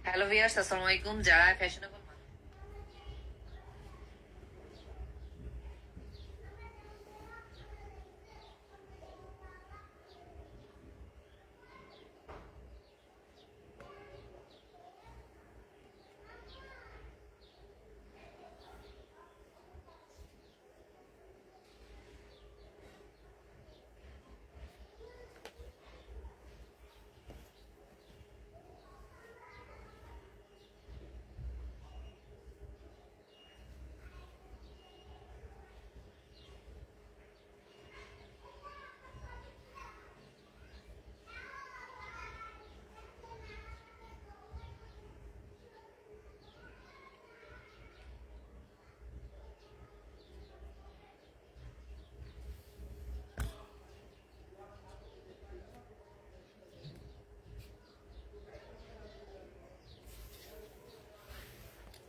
Hello viewers, আসসালামু আলাইকুম। যারা ফ্যাশনেবল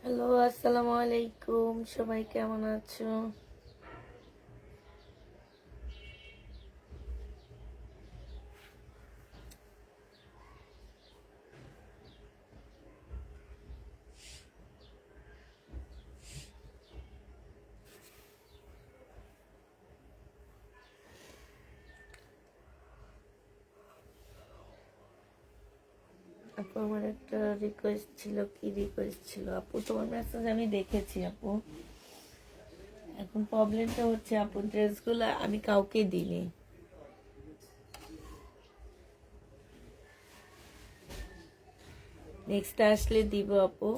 হ্যালো, আসসালামু আলাইকুম। সবাই কেমন আছো? আপু, আমার একটা রিকোয়েস্ট ছিল। কি রিকোয়েস্ট ছিল আপু? তোমার মেসেজ আমি দেখেছি আপু। এখন প্রবলেমটা হচ্ছে আপু, ড্রেসগুলো আমি কাউকে দিইনি। নেক্সট আসলে দিব আপু।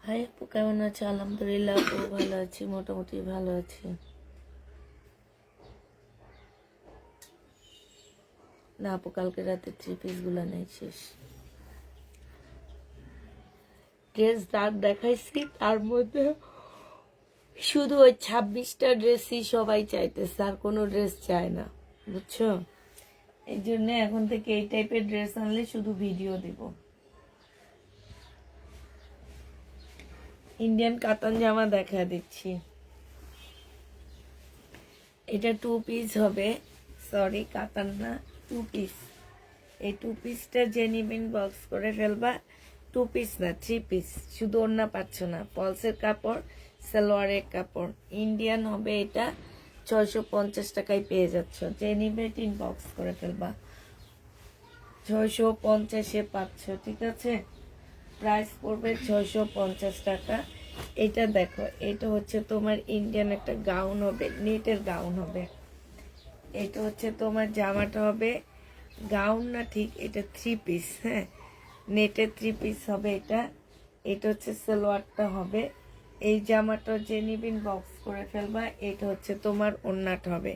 হাই আপু, কেমন আছো? আলহামদুলিল্লাহ আপু, ভালো আছি, মোটামুটি ভালো আছি। না আপু, কালকে রাতে 3 পিসগুলো নেই, শেষ। ড্রেস দাঁত দেখাইছি, তার মধ্যে শুধু ওই 26টা ড্রেসই সবাই চাইতেছে, আর কোনো ড্রেস চায় না, বুঝছো? এই জন্য এখন থেকে এই টাইপের ড্রেস আনলে শুধু ভিডিও দিব। ইন্ডিয়ান কাতান জামা দেখা দিচ্ছি। এটা 2 পিস হবে, সরি কাতান না, 2 পিস। এই 2 পিসটা যে নিবেন বক্স করে ফেলবা। 2 পিস না, 3 পিস। শুধু ওড়না পাচ্ছ না, ফলসের কাপড়, সালোয়ারের কাপড়। ইন্ডিয়ান হবে এটা, 650 টাকায় পেয়ে যাচ্ছ। যে নিবে বক্স করে ফেলবা। 650-এ পাচ্ছ, ঠিক আছে? প্রাইস পড়বে 650 টাকা। এটা দেখো, এটা হচ্ছে তোমার ইন্ডিয়ান একটা গাউন হবে, নেটের গাউন হবে। এটা হচ্ছে তোমার জামাটা হবে গাউন না, ঠিক এটা 3 পিস। হ্যাঁ, নেটের 3 পিস হবে এটা। এটা হচ্ছে সালোয়ারটা হবে। এই জামাটা যে নিবিন বক্স করে ফেলবা। এটা হচ্ছে তোমার ওড়নাটা হবে।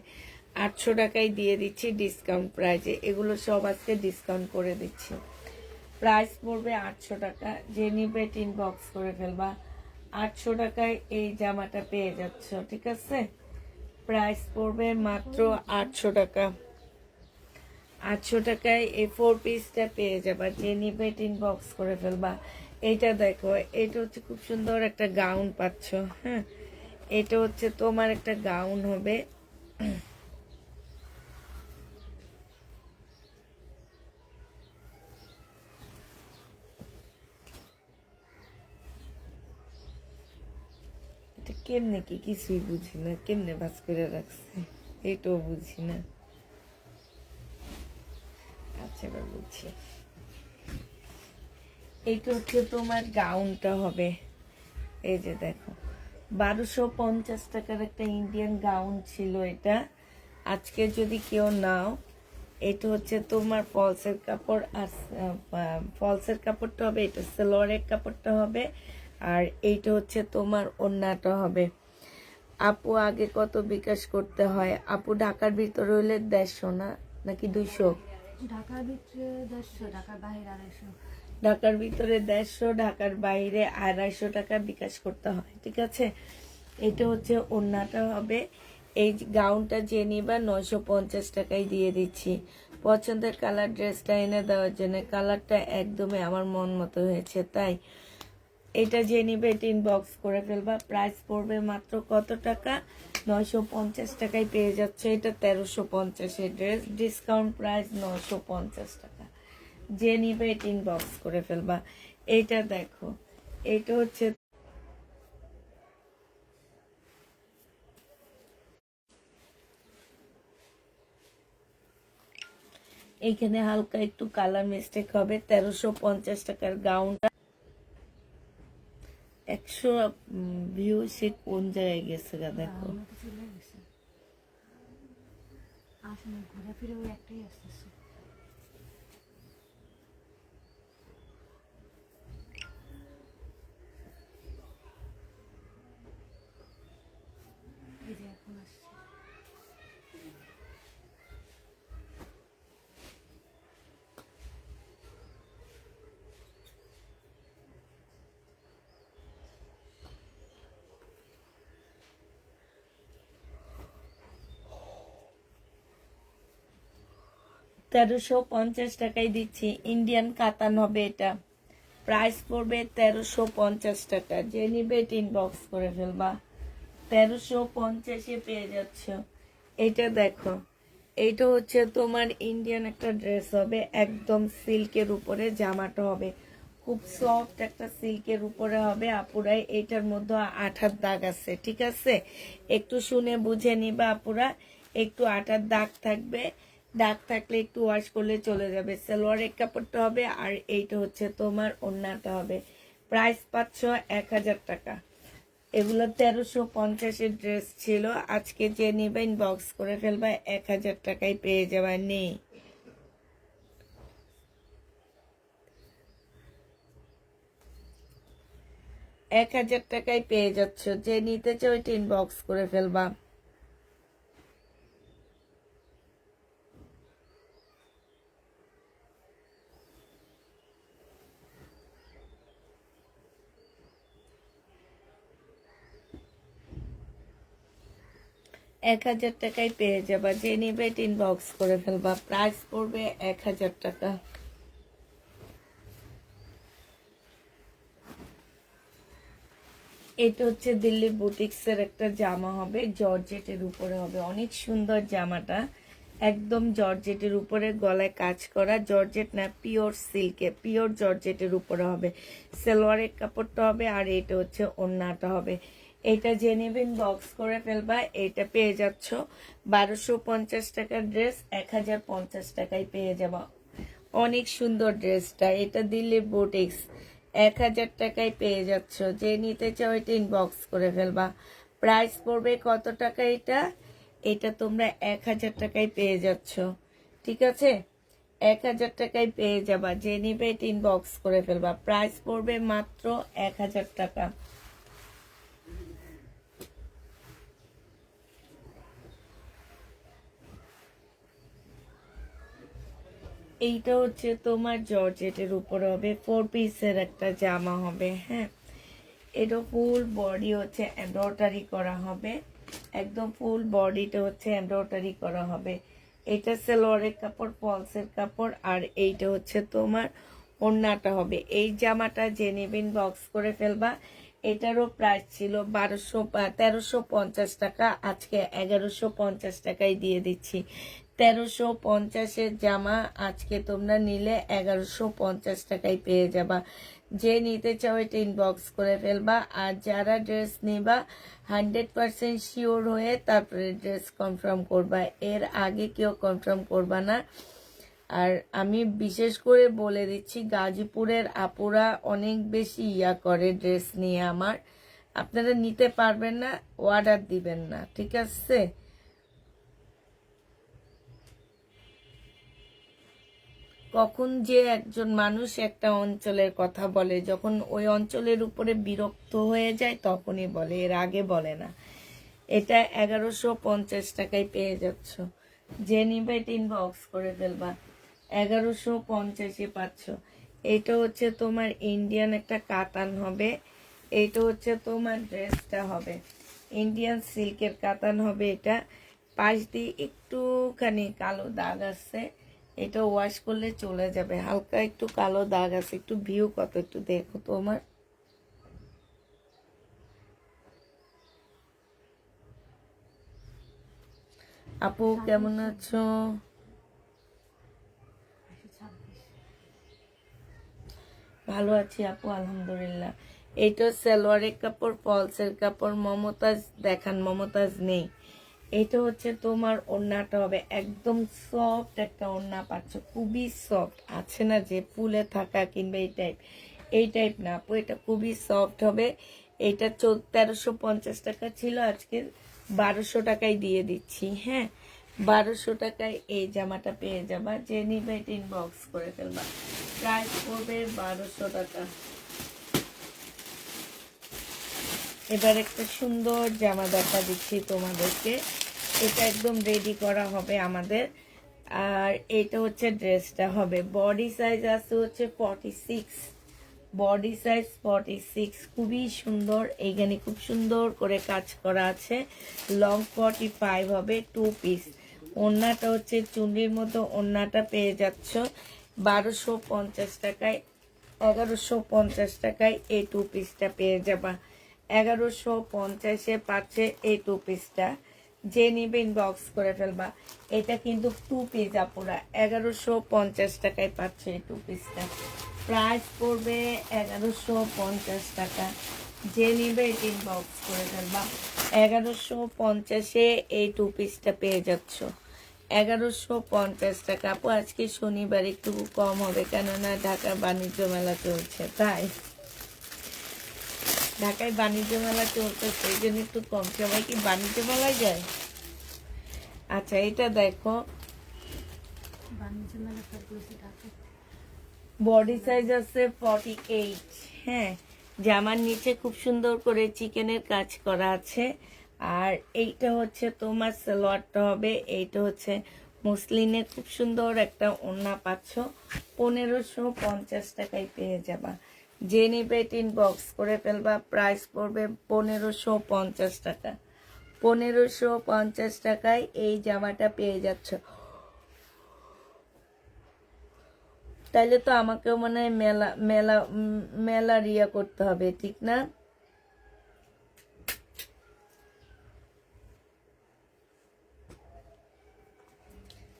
800 টাকায় দিয়ে দিচ্ছি ডিসকাউন্ট প্রাইজে। এগুলো সব আজকে ডিসকাউন্ট করে দিচ্ছি। প্রাইস পড়বে 800 টাকা। যে নিবে বক্স করে ফেলবা। 800 টাকায় এই জামাটা পেয়ে যাচ্ছ, ঠিক আছে? প্রাইস পড়বে মাত্র 800 টাকা। 800 টাকায় এই 4 পিসটা পেয়ে যাবা। যে নিবে বক্স করে ফেলবা। এইটা দেখো, এটা হচ্ছে খুব সুন্দর একটা গাউন পাচ্ছ। হ্যাঁ, এটা হচ্ছে তোমার একটা গাউন হবে। এটা কেমনে কি কিছুই বুঝি না, কেমনে ভাজ করে রাখছে এটাও বুঝি না। আচ্ছা, এবার বুঝছি। এইটা হচ্ছে তোমার গাউনটা হবে। এই যে দেখো, 1250 টাকার একটা ইন্ডিয়ান গাউন ছিল এটা। আজকে যদি কেউ নাও, এটা হচ্ছে তোমার ফলসের কাপড়। আর ফলসের কাপড়টা হবে, এটা সালোয়ারের কাপড়টা হবে। আর এইটা হচ্ছে তোমার ওড়নাটা হবে। আপু, আগে কত বিকাশ করতে হয় আপু? ঢাকার ভিতরে হইলে 150 না, নাকি 200? ঢাকার ভিতরে 150, ঢাকার বাইরে 250। ঢাকার ভিতরে 150, ঢাকার বাইরে 250 টাকা বিকাশ করতে হয়, ঠিক আছে? এটা হচ্ছে ওড়নাটা হবে। এই গাউনটা যে নিবা 950 টাকায় দিয়ে দিচ্ছি। পছন্দের কালার ড্রেসটা এনে দেওয়ার জন্য, কালারটা একদমই আমার মন মতো হয়েছে, তাই এটা যে নিবে এটা ইনবক্স করে ফেলবা। প্রাইস পড়বে মাত্র কত টাকা? 950 টাকায় পেয়ে যাচ্ছে। এটা 1350 ড্রেস, ডিসকাউন্ট প্রাইস 950 টাকা। যে নিবে এটা ইনবক্স করে ফেলবা। এইটা দেখো, এটা হচ্ছে এইখানে হালকা একটু কালার মিস্টেক হবে। 1350 টাকার গাউনটা 100 ভিউ সে কোন জায়গায় গেছে গা দেখো। আমার তো চলে গেছে, আসলে ঘোরা ফিরে ওই একটাই আসতেছে। এই যে এখন আসছে। 1350 টাকায় দিচ্ছি। ইন্ডিয়ান কাতান হবে এটা। প্রাইস পড়বে 1350 টাকা। যে নিবে এটা ইনবক্স করে ফেলবা। 1350-এ পেয়ে যাচ্ছ। এটা দেখো, এইটা হচ্ছে তোমার ইন্ডিয়ান একটা ড্রেস হবে, একদম সিল্কের উপরে জামাটা হবে, খুব সফট একটা সিল্কের উপরে হবে। আপুরাই এইটার মধ্যে আঠার দাগ আছে, ঠিক আছে? একটু শুনে বুঝে নিবা আপুরা, একটু আঠার দাগ থাকবে, দাগ থাকলে একটু ওয়াশ করলে চলে যাবে। সালোয়ারের কাপড়টা হবে, আর এইটা হচ্ছে তোমার ওড়নাটা হবে। প্রাইস পাচ্ছ 1000 টাকা। এগুলো 1350-এর ড্রেস ছিল, আজকে যে নিবে ইনবক্স করে ফেলবা, 1000 টাকায় পেয়ে যাবা। নেই 1000 টাকায় পেয়ে যাচ্ছ। যে নিতে চাও ওইটা ইনবক্স করে ফেলবা। এক 1000 টাকায় পেয়ে যাবা। যে নিবে এটা ইনবক্স করে ফেলবা। প্রাইস পড়বে 1000 টাকা। এটা হচ্ছে দিল্লি বুটিক্সের একটা জামা হবে, জর্জেটের উপরে হবে, অনেক সুন্দর জামাটা, একদম জর্জেটের উপরে, গলায় কাজ করা, জর্জেট না পিওর সিল্কে, পিওর জর্জেটের উপরে হবে। সালোয়ারের কাপড়টা হবে, আর এটা হচ্ছে ওড়নাটা হবে। এটা যে নেবেন বক্স করে ফেলবা। এটা পেয়ে যাচ্ছ 1250 টাকার ড্রেস 1050 টাকায় পেয়ে যাবা। অনেক সুন্দর ড্রেসটা, এটা দিল্লি বুটিক্স, 1000 টাকায় পেয়ে যাচ্ছ। যে নিতে চাও এটা ইনবক্স করে ফেলবা। প্রাইস পড়বে কত টাকা? এটা এটা তোমরা 1000 টাকায় পেয়ে যাচ্ছ, ঠিক আছে? 1000 টাকায় পেয়ে যাবা। যে নিবে এটা ইনবক্স করে ফেলবা। প্রাইস পড়বে মাত্র 1000 টাকা। এইটা হচ্ছে তোমার জর্জেটের উপরে হবে, 4 পিসের একটা জামা হবে। হ্যাঁ, এটা ফুল বডি হচ্ছে এমব্রয়ডারি করা হবে, একদম ফুল বডিটা হচ্ছে এমব্রয়ডারি করা হবে। এটা সালোয়ারের কাপড়, ফলসের কাপড়, আর এইটা হচ্ছে তোমার ওড়নাটা হবে। এই জামাটা যে নেবেন বক্স করে ফেলবা। এটারও প্রাইস ছিল 1350 টাকা, আজকে 1150 টাকায় দিয়ে দিচ্ছি। 1350-এর জামা আজকে তোমরা নিলে 1150 টাকায় পেয়ে যাবা। যে নিতে চাও এটা ইনবক্স করে ফেলবা। আর যারা ড্রেস নিবা 100% শিওর হয়ে তারপরে ড্রেস কনফার্ম করবা, এর আগে কেউ কনফার্ম করবা না। আর আমি বিশেষ করে বলে দিচ্ছি, গাজীপুরের আপুরা অনেক বেশি করে ড্রেস নিয়ে আমার, আপনারা নিতে পারবেন না, অর্ডার দিবেন না, ঠিক আছে? কখন যে একজন মানুষ একটা অঞ্চলের কথা বলে, যখন ওই অঞ্চলের উপরে বিরক্ত হয়ে যায় তখনই বলে, এর আগে বলে না। এটা 1150 টাকায় পেয়ে যাচ্ছ। যে নিবে এটা ইনবক্স করে ফেলবা। 1150-এ পাচ্ছ। এটা হচ্ছে তোমার ইন্ডিয়ান একটা কাতান হবে, এইটা হচ্ছে তোমার ড্রেসটা হবে। ইন্ডিয়ান সিল্কের কাতান হবে এটা। পাশ দিয়ে একটুখানি কালো দাগ আছে, এটা ওয়াশ করলে চলে যাবে। হালকা একটু কালো দাগ আছে, একটু ভিউ কত একটু দেখো তোমার। আপু কেমন আছো? ভালো আছি আপু, আলহামদুলিল্লাহ। এইটা সালোয়ারের কাপড়, ফলসের কাপড়। মমতাজ দেখান, মমতাজ নেই। এটা হচ্ছে তোমার ওড়নাটা হবে একদম সফট একটা ওড়না পাচ্ছ, খুবই সফট। আছে না যে ফুলে থাকা কিংবা এই টাইপ না আপু, এটা খুবই সফট হবে। এটা 1350 টাকা ছিল, আজকে 1200 টাকায় দিয়ে দিচ্ছি। হ্যাঁ, 1200 টাকায় এই জামাটা পেয়ে যাবা। যে নিবে ইনবক্স করে ফেলবা। প্রাইস পড়বে 1200 টাকা। এবার একটা সুন্দর জামা দেখা দিচ্ছি তোমাদেরকে। এটা একদম রেডি করা হবে আমাদের। আর এটা হচ্ছে ড্রেসটা হবে। বডি সাইজ আছে হচ্ছে 46, বডি সাইজ 46, খুবই সুন্দর। এইখানে খুব সুন্দর করে কাজ করা আছে। লং 45 হবে, 2 পিস। ওড়নাটা হচ্ছে চুন্ডির মতো, ওড়নাটা পেয়ে যাচ্ছ 1250 টাকায়। 1150 টাকায় এই 2 পিসটা পেয়ে যাবা। 1150-এ পাচ্ছে এই 2 পিসটা। যে নিবে ইনবক্স করে ফেলবা। এটা কিন্তু 2 পিস আপুরা, 1150 টাকায় পাচ্ছে এই 2 পিসটা। প্রাইস পড়বে 1150 টাকা। যে নিবে এটা ইনবক্স করে ফেলবা। 1150-এ এই 2 পিসটা পেয়ে যাচ্ছ। 1150 টাকা আপু। আজকে শনিবার একটু কম হবে, কেননা ঢাকা বাণিজ্য মেলা চলছে, তাই ঢাকায় বাণিজ্য মেলা চলতেছে, এই জন্য একটু কম। সবাই কি বাণিজ্য মেলায় যায়? আচ্ছা, এটা দেখো, বডি সাইজ আছে 48। হ্যাঁ, জামার নিচে খুব সুন্দর করে চিকেনের কাজ করা আছে। আর এইটা হচ্ছে তোমার সালোয়ারটা হবে। এইটা হচ্ছে মুসলিনের খুব সুন্দর একটা ওড়না পাচ্ছ। 1550 টাকায় পেয়ে যাবা। যে নিবে ইনবক্স করে ফেলবা। প্রাইস পড়বে 1550 টাকা। 1550 টাকায় এই জামাটা পেয়ে যাচ্ছ। তাইলে তো আমাকেও মনে হয় মেলা মেলা মেলা রিয়া করতে হবে, ঠিক না?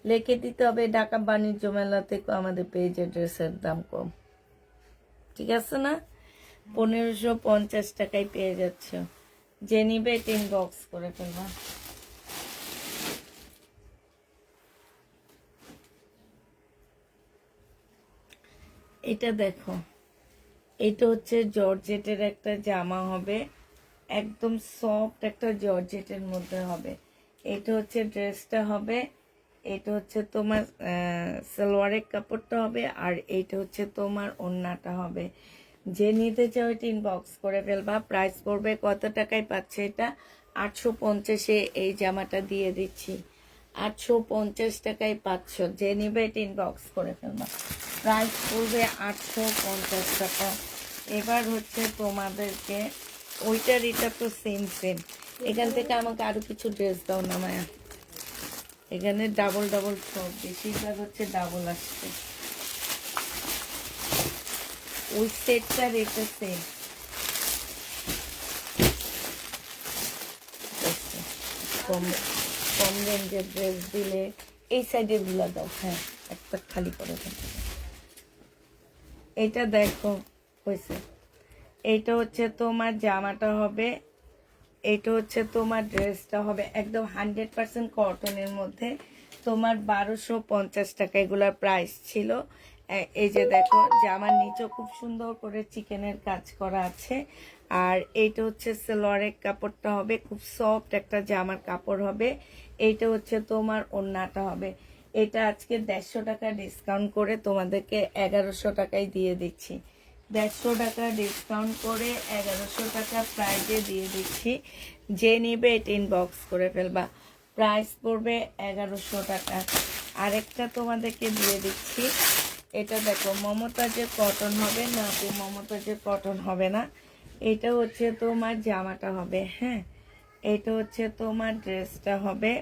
লিখে দিতে হবে ঢাকা বাণিজ্য মেলা থেকে আমাদের পেজে ড্রেসের দাম কম, ঠিক আছে না? 1550 টাকায় পেয়ে যাচ্ছ। যে নিবে ইনবক্স করে ফেলবা। এটা দেখো, এটা হচ্ছে জর্জেটের একটা জামা হবে, একদম সফট একটা জর্জেটের মধ্যে হবে। এটা হচ্ছে ড্রেসটা হবে। এটা হচ্ছে তোমার সালোয়ারের কাপড়টা হবে। আর এইটা হচ্ছে তোমার ওড়নাটা হবে। যে নিতে চাও এটা ইনবক্স করে ফেলবা। প্রাইস পড়বে কত টাকায় পাচ্ছে এটা? 850-এ এই জামাটা দিয়ে দিচ্ছি। 850 টাকায় পাচ্ছ। যে নিবে এটা ইনবক্স করে ফেলবা। প্রাইস পড়বে 850 টাকা। এবার হচ্ছে তোমাদেরকে ওইটার এটা তো সেম সেম। এখান থেকে আমাকে আরো কিছু ড্রেস দাও না মায়া। এখানে ডাবল ডাবল সব, বেশিরভাগ হচ্ছে ডাবল আসছে। ওই সেটটার এটা সেম। কম কম রেঞ্জের ড্রেস দিলে এই সাইডের গুলা দাও। হ্যাঁ, একটা খালি করে দাও। এটা দেখো হয়েছে। এইটা হচ্ছে তোমার জামাটা হবে। এইটা হচ্ছে তোমার ড্রেসটা হবে একদম 100% কটনের মধ্যে। তোমার 1250 টাকা এগুলার প্রাইস ছিল। এই যে দেখো, জামার নিচে খুব সুন্দর করে চিকেনের কাজ করা আছে। আর এইটা হচ্ছে সালোয়ারের কাপড়টা হবে, খুব সফট একটা জামার কাপড় হবে। এইটা হচ্ছে তোমার ওড়নাটা হবে। এটা আজকে 150 টাকা ডিসকাউন্ট করে তোমাদেরকে 1100 টাকায় দিয়ে দিচ্ছি। 150 টাকা ডিসকাউন্ট করে 1100 টাকা প্রাইজে দিয়ে দিচ্ছি। যে নিবে এটা ইনবক্স করে ফেলবা। প্রাইস পড়বে 1100 টাকা। আরেকটা তোমাদেরকে দিয়ে দিচ্ছি। এটা দেখো, মমতাজের কটন হবে না আপু, মমতাজের কটন হবে না। এটা হচ্ছে তোমার জামাটা হবে। হ্যাঁ, এটা হচ্ছে তোমার ড্রেসটা হবে,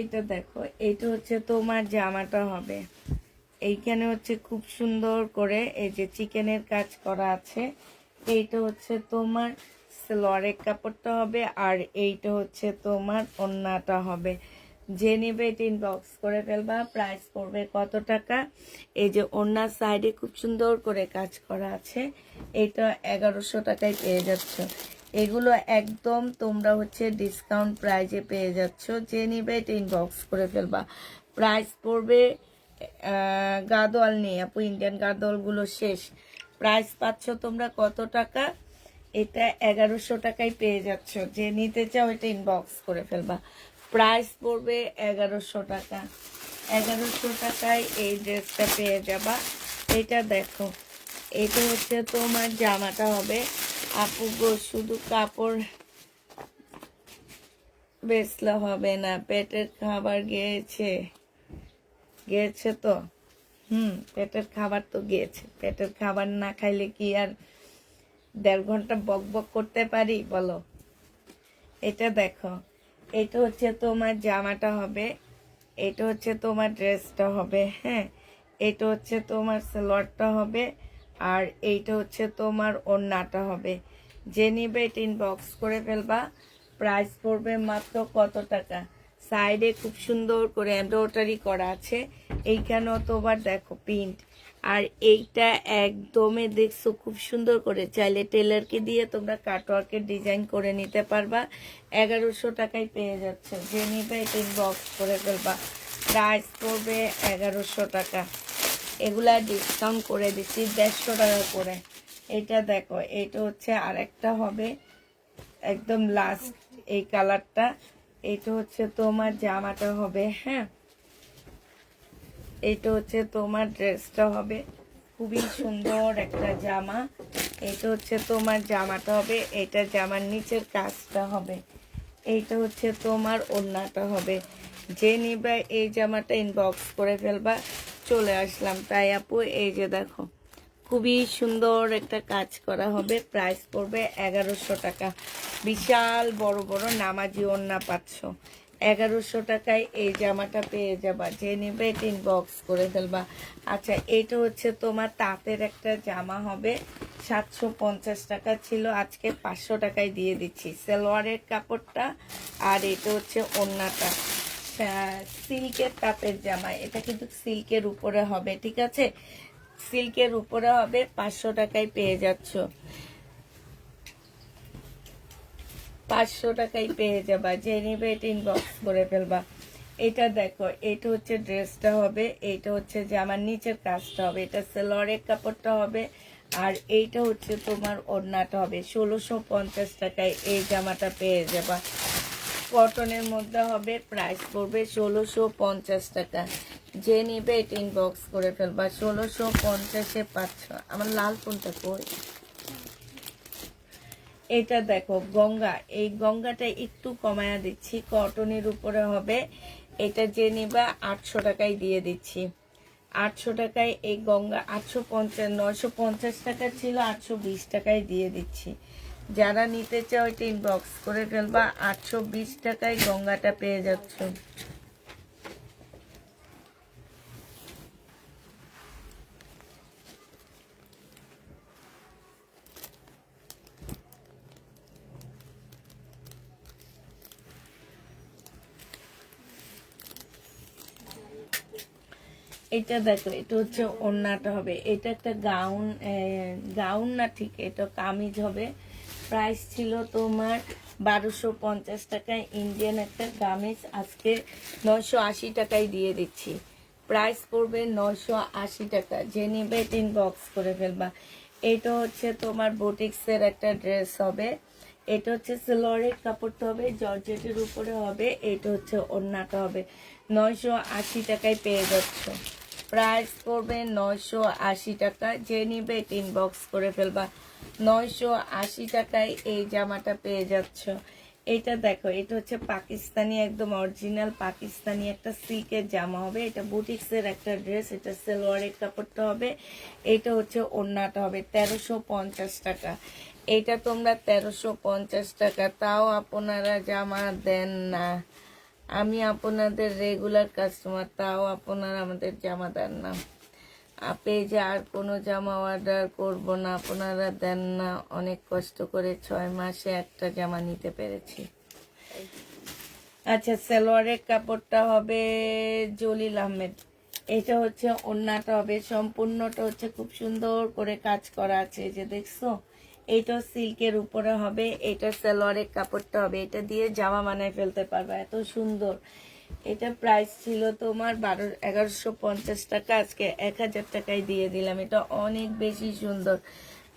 এটা দেখো, এটা হচ্ছে তোমার জামাটা হবে। এইখানে হচ্ছে খুব সুন্দর করে এই যে চিকেনের কাজ করা আছে। এইটা হচ্ছে তোমার সালোয়ারের কাপড়টা হবে, আর এইটা হচ্ছে তোমার ওড়নাটা হবে। যে নেবে এটা ইনবক্স করে ফেলবা। প্রাইস পড়বে কত টাকা? এই যে ওড়নার সাইডে খুব সুন্দর করে কাজ করা আছে, এটা 1100 টাকায় পেয়ে যাচ্ছ। এগুলো একদম তোমরা হচ্ছে ডিসকাউন্ট প্রাইজে পেয়ে যাচ্ছ। যে নিবে এটা ইনবক্স করে ফেলবা। প্রাইস পড়বে গাদোয়াল নেই আপু, ইন্ডিয়ান গাদোয়ালগুলো শেষ। প্রাইস পাচ্ছ তোমরা কত টাকা? এটা 1100 টাকায় পেয়ে যাচ্ছ। যে নিতে চাও এটা ইনবক্স করে ফেলবা। প্রাইস পড়বে 1100 টাকা। 1100 টাকায় এই ড্রেসটা পেয়ে যাবা। এটা দেখো, এটা হচ্ছে তোমার জামাটা হবে। আপু গো, শুধু কাপড় বেচলে হবে না, পেটের খাবার গিয়েছে তো। পেটের খাবার তো গিয়েছে। পেটের খাবার না খাইলে কি আর 1.5 ঘন্টা বক বক করতে পারি বলো? এটা দেখো, এটা হচ্ছে তোমার জামাটা হবে, এটা হচ্ছে তোমার ড্রেসটা হবে। হ্যাঁ, এটা হচ্ছে তোমার সালোয়ারটা হবে, আর এইটা হচ্ছে তোমার ওড়নাটা হবে। যে নিবে এটা ইনবক্স করে ফেলবা। প্রাইস পড়বে মাত্র কত টাকা? সাইডে খুব সুন্দর করে এমব্রয়ডারি করা আছে, এইখানেও তোমার দেখো প্রিন্ট। আর এইটা একদমই দেখছো খুব সুন্দর করে, চাইলে টেলারকে দিয়ে তোমরা কাটওয়ার্কের ডিজাইন করে নিতে পারবা। 1100 টাকায় পেয়ে যাচ্ছে। যে নিবে এটা ইনবক্স করে ফেলবা। প্রাইস পড়বে 1100 টাকা। এগুলা ডিসকাউন্ট করে দিচ্ছি 150 টাকা করে। এটা দেখো, এটা হচ্ছে আরেকটা হবে, একদম লাস্ট এই কালারটা। এটা হচ্ছে তোমার জামাটা হবে। হ্যাঁ, এটা হচ্ছে তোমার ড্রেসটা হবে। খুবই সুন্দর একটা জামা। এটা হচ্ছে তোমার জামাটা হবে, এটা জামার নিচের কাজটা হবে। এইটা হচ্ছে তোমার ওড়নাটা হবে। যে নিবে এই জামাটা ইনবক্স করে ফেলবা। চলে আসলাম তাই আপু, এই যে দেখো, খুবই সুন্দর একটা কাজ করা হবে। প্রাইস পড়বে 1100 টাকা। বিশাল বড় বড় নামাজি ওড়না পাচ্ছ। 1100 টাকায় এই জামাটা পেয়ে যাবা। যে নিবে এটা ইনবক্স করে ফেলবা। আচ্ছা, এটা হচ্ছে তোমার তাঁতের একটা জামা হবে। 750 টাকা ছিল, আজকে 500 টাকায় দিয়ে দিচ্ছি। সালোয়ারের কাপড়টা, আর এটা হচ্ছে ওড়নাটা। সিল্কের তাঁতের জামা, এটা কিন্তু সিল্কের উপরে হবে, ঠিক আছে? সিল্কের উপরে হবে। 500 টাকায় পেয়ে যাচ্ছ। 500 টাকায় পেয়ে যাবা। যে নিবে এটা ইনবক্স করে ফেলবা। এটা দেখো, এটা হচ্ছে ড্রেসটা হবে, এটা হচ্ছে জামার নিচের কাজটা হবে, এটা সালোয়ারের কাপড়টা হবে, আর এইটা হচ্ছে তোমার ওড়নাটা হবে। 1650 টাকায় এই জামাটা পেয়ে যাবা। কটনের মধ্যে হবে। প্রাইস পড়বে 1650 টাকা। যে নিবে এটা ইনবক্স করে ফেলবা। 1650-এ পাচ্ছ। আমার লাল কোনটা কই? এটা দেখো গঙ্গা, এই গঙ্গাটা একটু কমায়া দিচ্ছি, কটনের উপরে হবে। এটা যে নিবা 800 টাকায় দিয়ে দিচ্ছি। 800 টাকায় এই গঙ্গা। 850, 950 টাকা ছিল, 820 টাকায় দিয়ে দিচ্ছি। যারা নিতে চাও এটা ইনবক্স করে ফেলবা। 820 টাকায় গঙ্গাটা পেয়ে যাচ্ছ। এটা দেখো, এটা হচ্ছে ওড়নাটা হবে। এটা একটা গাউন, গাউন না ঠিক, এটা কামিজ হবে। প্রাইস ছিল তোমার 1250 টাকায়। ইন্ডিয়ান একটা কামিজ, আজকে 980 টাকায় দিয়ে দিচ্ছি। প্রাইস পড়বে 980 টাকা। যে নিবে ইনবক্স করে ফেলবা। এটা হচ্ছে তোমার বুটিক্সের একটা ড্রেস হবে। এটা হচ্ছে সালোয়ারের কাপড়টা হবে, জর্জেটের উপরে হবে। এটা হচ্ছে ওড়নাটা হবে। 980 টাকায় পেয়ে যাচ্ছ। প্রাইস পড়বে 980 টাকা। যে নিবে ইনবক্স করে ফেলবা। 980 টাকায় এই জামাটা পেয়ে যাচ্ছ। এটা দেখো, এটা হচ্ছে পাকিস্তানি, একদম অরিজিনাল পাকিস্তানি একটা সিল্কের জামা হবে। এটা বুটিক্সের একটা ড্রেস। এটা সালোয়ারের কাপড়টা হবে, এটা হচ্ছে ওড়নাটা হবে। 1350 টাকা। এটা তোমরা 1350 টাকা, তাও আপনারা জামা দেন না। আমি আপনাদের রেগুলার কাস্টমার, তাও আপনারা আমাদের জামা দেন না। পেজে আর কোনো জামা অর্ডার করব না, আপনারা দেন না। অনেক কষ্ট করে 6 মাসে একটা জামা নিতে পেরেছি। আচ্ছা, সালোয়ারের কাপড়টা হবে জলিল আহমেদ। এটা হচ্ছে ওড়নাটা হবে, সম্পূর্ণটা হচ্ছে খুব সুন্দর করে কাজ করা আছে, এই যে দেখছো। এটা সিল্কের উপরে হবে, এটা সালোয়ারের কাপড়টা হবে। এটা দিয়ে জামা বানায় ফেলতে পারবে, এত সুন্দর। এটা প্রাইস ছিল তোমার 1150 টাকা, আজকে 1000 টাকায় দিয়ে দিলাম। এটা অনেক বেশি সুন্দর,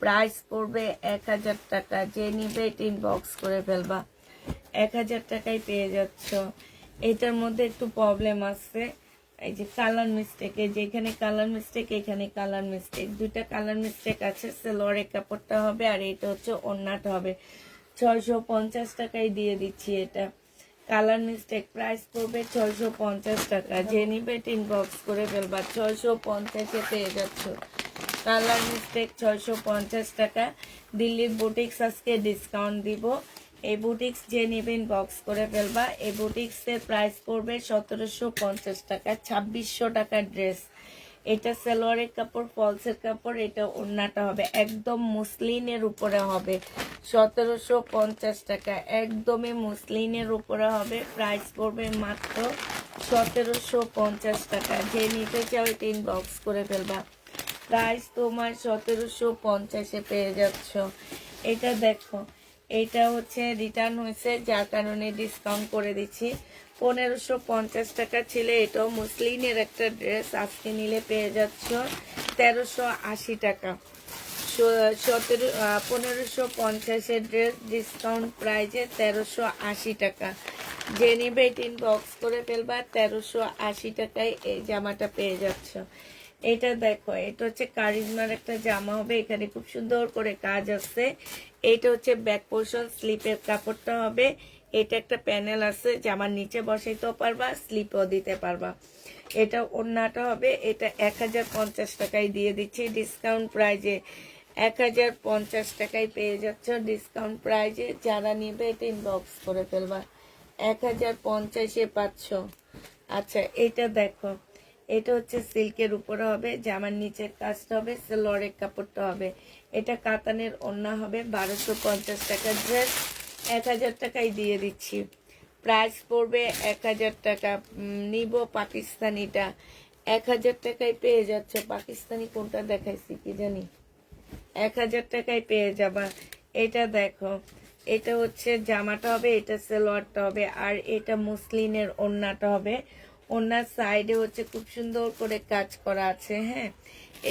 প্রাইস পড়বে 1000 টাকা। যে নিবে এটা ইনবক্স করে ফেলবা, 1000 টাকায় পেয়ে যাচ্ছ। এটার মধ্যে একটু প্রবলেম আছে, এই যে কালার মিস্টেক, এই যে এখানে কালার মিস্টেক, এখানে কালার মিস্টেক, দুইটা কালার মিস্টেক আছে। সালোয়ারের কাপড়টা হবে আর এটা হচ্ছে ওড়নাটা হবে। 650 টাকায় দিয়ে দিচ্ছি এটা। কালার মিস্টেক, প্রাইস পড়বে 650 টাকা। যে নিবে এটা ইনবক্স করে ফেলবা, 650-এ পেয়ে যাচ্ছ। কালার মিস্টেক 650 টাকা। দিল্লির বুটিক্স আজকে ডিসকাউন্ট দিব। এই বুটিক্স যে নিবে ইনবক্স করে ফেলবা। এই বুটিক্সের প্রাইস পড়বে 1750 টাকা। 2600 টাকার ড্রেস। এটা সালোয়ারের কাপড়, ফলসের কাপড়, এটা ওড়নাটা হবে, একদম মুসলিনের উপরে হবে। 1750 টাকা, একদমই মুসলিনের উপরে হবে। প্রাইস পড়বে মাত্র 1750 টাকা। যে নিতে চাও এটা ইনবক্স করে ফেলবা। প্রাইস তোমার 1750-এ পেয়ে যাচ্ছ। এটা দেখো, এটা হচ্ছে রিটার্ন হয়েছে, যার কারণে ডিসকাউন্ট করে দিচ্ছি। 1550 টাকা ছিল। এটাও মুসলিনের একটা ড্রেস, আজকে নিলে পেয়ে যাচ্ছ 1380 টাকা। 1550-এর ড্রেস ডিসকাউন্ট প্রাইজে 1380 টাকা। যে নিবে এটা ইনবক্স করে ফেলবা, 1380 টাকায় এই জামাটা পেয়ে যাচ্ছ। এটা দেখো, এটা হচ্ছে কারিজমার একটা জামা হবে, এখানে খুব সুন্দর করে কাজ আছে। এটা হচ্ছে ব্যাক পোর্শন, স্লিপের কাপড়টা হবে। এটা একটা প্যানেল আছে, জামার নিচে বসাইতেও পারবা, স্লিপও দিতে পারবা। এটা ওড়নাটা হবে। এটা 1050 টাকায় দিয়ে দিচ্ছি ডিসকাউন্ট প্রাইজে। 1050 টাকায় পেয়ে যাচ্ছ ডিসকাউন্ট প্রাইজে। যারা নিবে এটা ইনবক্স করে ফেলবা, 1050-এ পাচ্ছ। আচ্ছা, এটা দেখো, এটা হচ্ছে সিল্কের উপরে হবে, জামার নিচের কাজটা হবে, সালোয়ারের কাপড়টা হবে। এটা কাতানের ওড়না হবে। 1250 টাকার ড্রেস 1000 টাকায় দিয়ে দিচ্ছি। প্রাইস পড়বে 1000 টাকা। নিব পাকিস্তানিটা, 1000 টাকায় পেয়ে যাচ্ছে। পাকিস্তানি কোনটা দেখাইছি কি জানি, 1000 টাকায় পেয়ে যাবা। এটা দেখো, এটা হচ্ছে জামাটা হবে, এটা সালোয়ারটা হবে, আর এটা মুসলিনের ওড়নাটা হবে। ওড়নার সাইডে হচ্ছে খুব সুন্দর করে কাজ করা আছে। হ্যাঁ,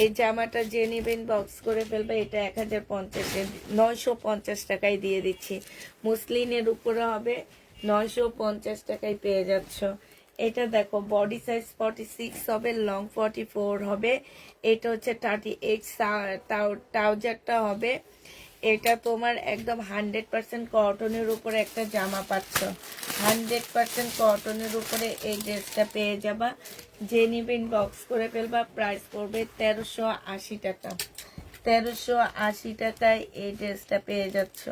এই জামাটা যে নিবেন বক্স করে ফেলবে। এটা 1050-এ 950 টাকায় দিয়ে দিচ্ছি। মুসলিনের উপরে হবে, 950 টাকায় পেয়ে যাচ্ছ। এটা দেখো, বডি সাইজ 46 হবে, লং 44 হবে। এটা হচ্ছে 38 ট্রাউজারটা হবে। এটা তোমার একদম 100% কটনের উপরে একটা জামা পাচ্ছ। 100% কটনের উপরে এই ড্রেসটা পেয়ে যাবা। যে নিবেন বক্স করে ফেলবা। প্রাইস পড়বে 1380 টাকা। 1380 টাকায় এই ড্রেসটা পেয়ে যাচ্ছ।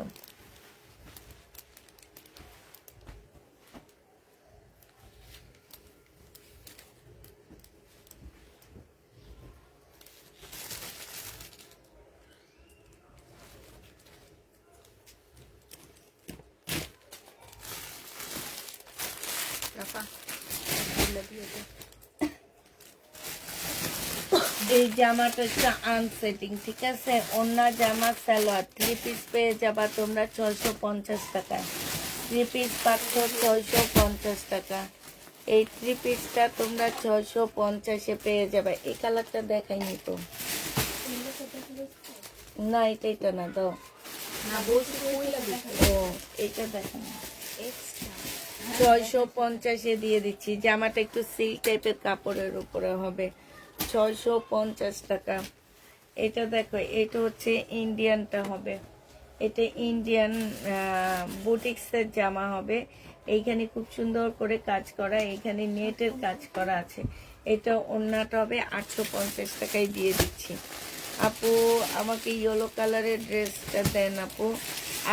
এই জামাটা হচ্ছে আনসেটিং, ঠিক আছে। অন্য জামা সালোয়ার 3 পিস পেয়ে যাবা তোমরা 650 টাকায়। 3 পিস পাচ্ছ 650 টাকা। এই 3 পিসটা তোমরা 650-এ পেয়ে যাবে। এই কালারটা দেখাইনি তো, না এটা না, দাও। ও, এটা দেখাই 650-এ দিয়ে দিচ্ছি। জামাটা একটু সিল্ক টাইপের কাপড়ের উপরে হবে, 650 টাকা। এটা দেখো, এটা হচ্ছে ইন্ডিয়ানটা হবে। এটা ইন্ডিয়ান বুটিক্সের জামা হবে। এইখানে খুব সুন্দর করে কাজ করা, এইখানে নেটের কাজ করা আছে। এটা ওড়নাটা হবে 850 টাকায় দিয়ে দিচ্ছি। আপু আমাকে ইয়েলো কালারের ড্রেসটা দেন আপু,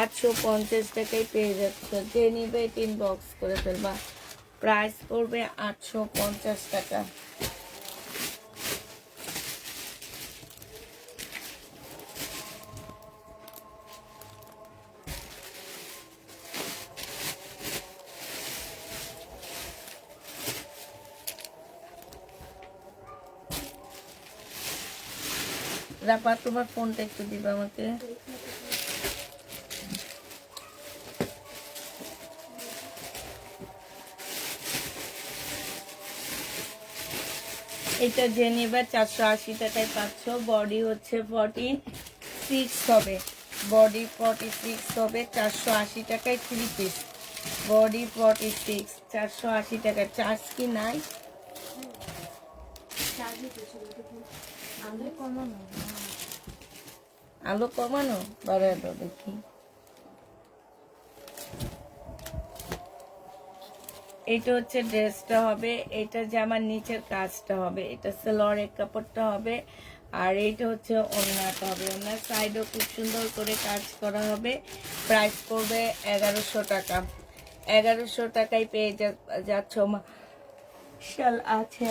850 টাকায় পেয়ে যাচ্ছে। যে নিবে ইনবক্স করে ফেলবা, প্রাইস পড়বে 850 টাকা। রাপা তোমার ফোনটা একটু দিবা আমাকে। এটা যে নেবা 480 টাকায় পাচ্ছ। বডি হচ্ছে 46 হবে, বডি 46 হবে 480 টাকায় 3 পিস। বডি 46 480 টাকা। চার্জ কি নাই? আলো কমানো বাড়ায় দাও দেখি। এটা হচ্ছে ড্রেসটা হবে, এটা জামার নিচের কাজটা হবে, এটা সেলোয়ারের কাপড়টা হবে, আর এইটা হচ্ছে ওড়নাটা হবে। ওড়নার সাইডও খুব সুন্দর করে কাজ করা হবে। প্রাইস পড়বে 1100 টাকা। 1100 টাকায় পেয়ে যাচ্ছ। শাল আছে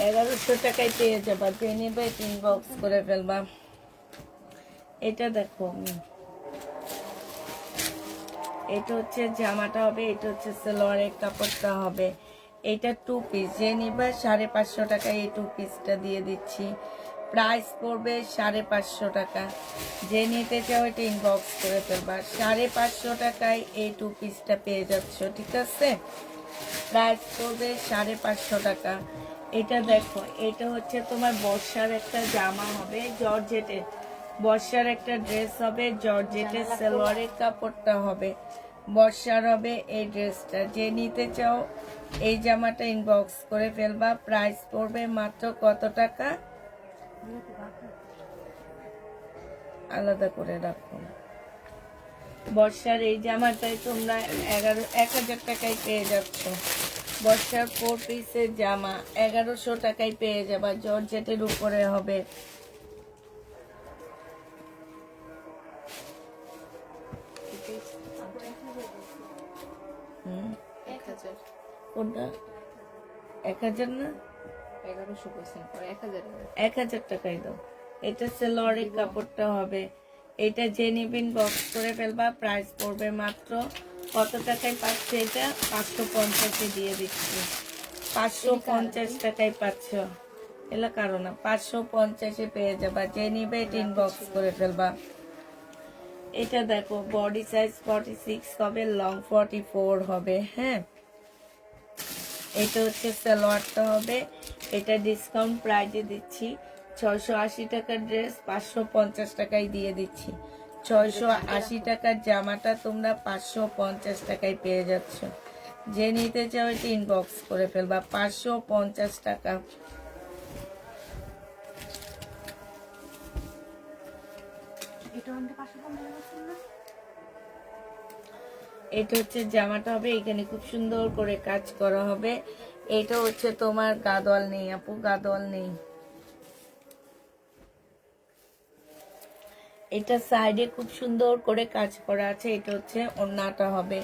1100 টাকায় পেয়ে যাবা। যে নেবে ইনবক্স করে ফেলবা। এটা দেখো, এটা হচ্ছে জামাটা হবে, এটা হচ্ছে সালোয়ারের কাপড়টা হবে। এটা 2 পিস। যে নিবা 550 টাকায় এই 2 পিসটা দিয়ে দিচ্ছি। প্রাইস পড়বে 550 টাকা। যে নিতে চাও এটা ইনবক্স করে ফেলবা। 550 টাকায় এই 2 পিসটা পেয়ে যাচ্ছ, ঠিক আছে? প্রাইস পড়বে 550 টাকা। এটা দেখো, এটা হচ্ছে তোমার বর্ষার একটা জামা হবে, জর্জেটের। বর্ষার একটা ড্রেস হবে, জর্জেটের সালোয়ারের কাপড়টা হবে। বর্ষার হবে এই ড্রেসটা। যে নিতে চাও এই জামাটা ইনবক্স করে ফেলবা। প্রাইস পড়বে মাত্র কত টাকা? আলাদা করে রাখো। বর্ষার এই জামাটাই তোমরা 1000 টাকায় পেয়ে যাচ্ছ। বর্ষার 4 পিসের জামা 1100 টাকায় পেয়ে যাবা। জর্জেটের উপরে হবে। কোনটা 1000 না? 1000 টাকায় দাও। এটা সেলোয়ারের কাপড়টা হবে। এটা যে নিবিন বক্স করে ফেলবা। প্রাইস পড়বে মাত্র কত টাকায় পাচ্ছে? এটা 550 দিয়ে দিচ্ছি। 550 টাকায় পাচ্ছ। এলা কারো না, 550 পেয়ে যাবা। যে নিবে এটা ইনবক্স করে ফেলবা। এটা দেখো, বডি সাইজ 46 হবে, লং 44 হবে। হ্যাঁ, এটা হচ্ছে সালোয়ারটা হবে। এটা ডিসকাউন্ট প্রাইজে দিচ্ছি। 680 টাকার ড্রেস 550 টাকায় দিয়ে দিচ্ছি। 680 টাকার জামাটা তোমরা 550 টাকায় পেয়ে যাচ্ছ। যে নিতে চাও এটা ইনবক্স করে ফেলবা। 550 টাকা। এটা হচ্ছে জামাটা হবে, এখানে খুব সুন্দর করে কাজ করা হবে। এটা হচ্ছে তোমার গাদোয়াল নেই আপু, গাদোয়াল নেই। এটা সাইডে খুব সুন্দর করে কাজ করা আছে। এটা হচ্ছে ওড়নাটা হবে।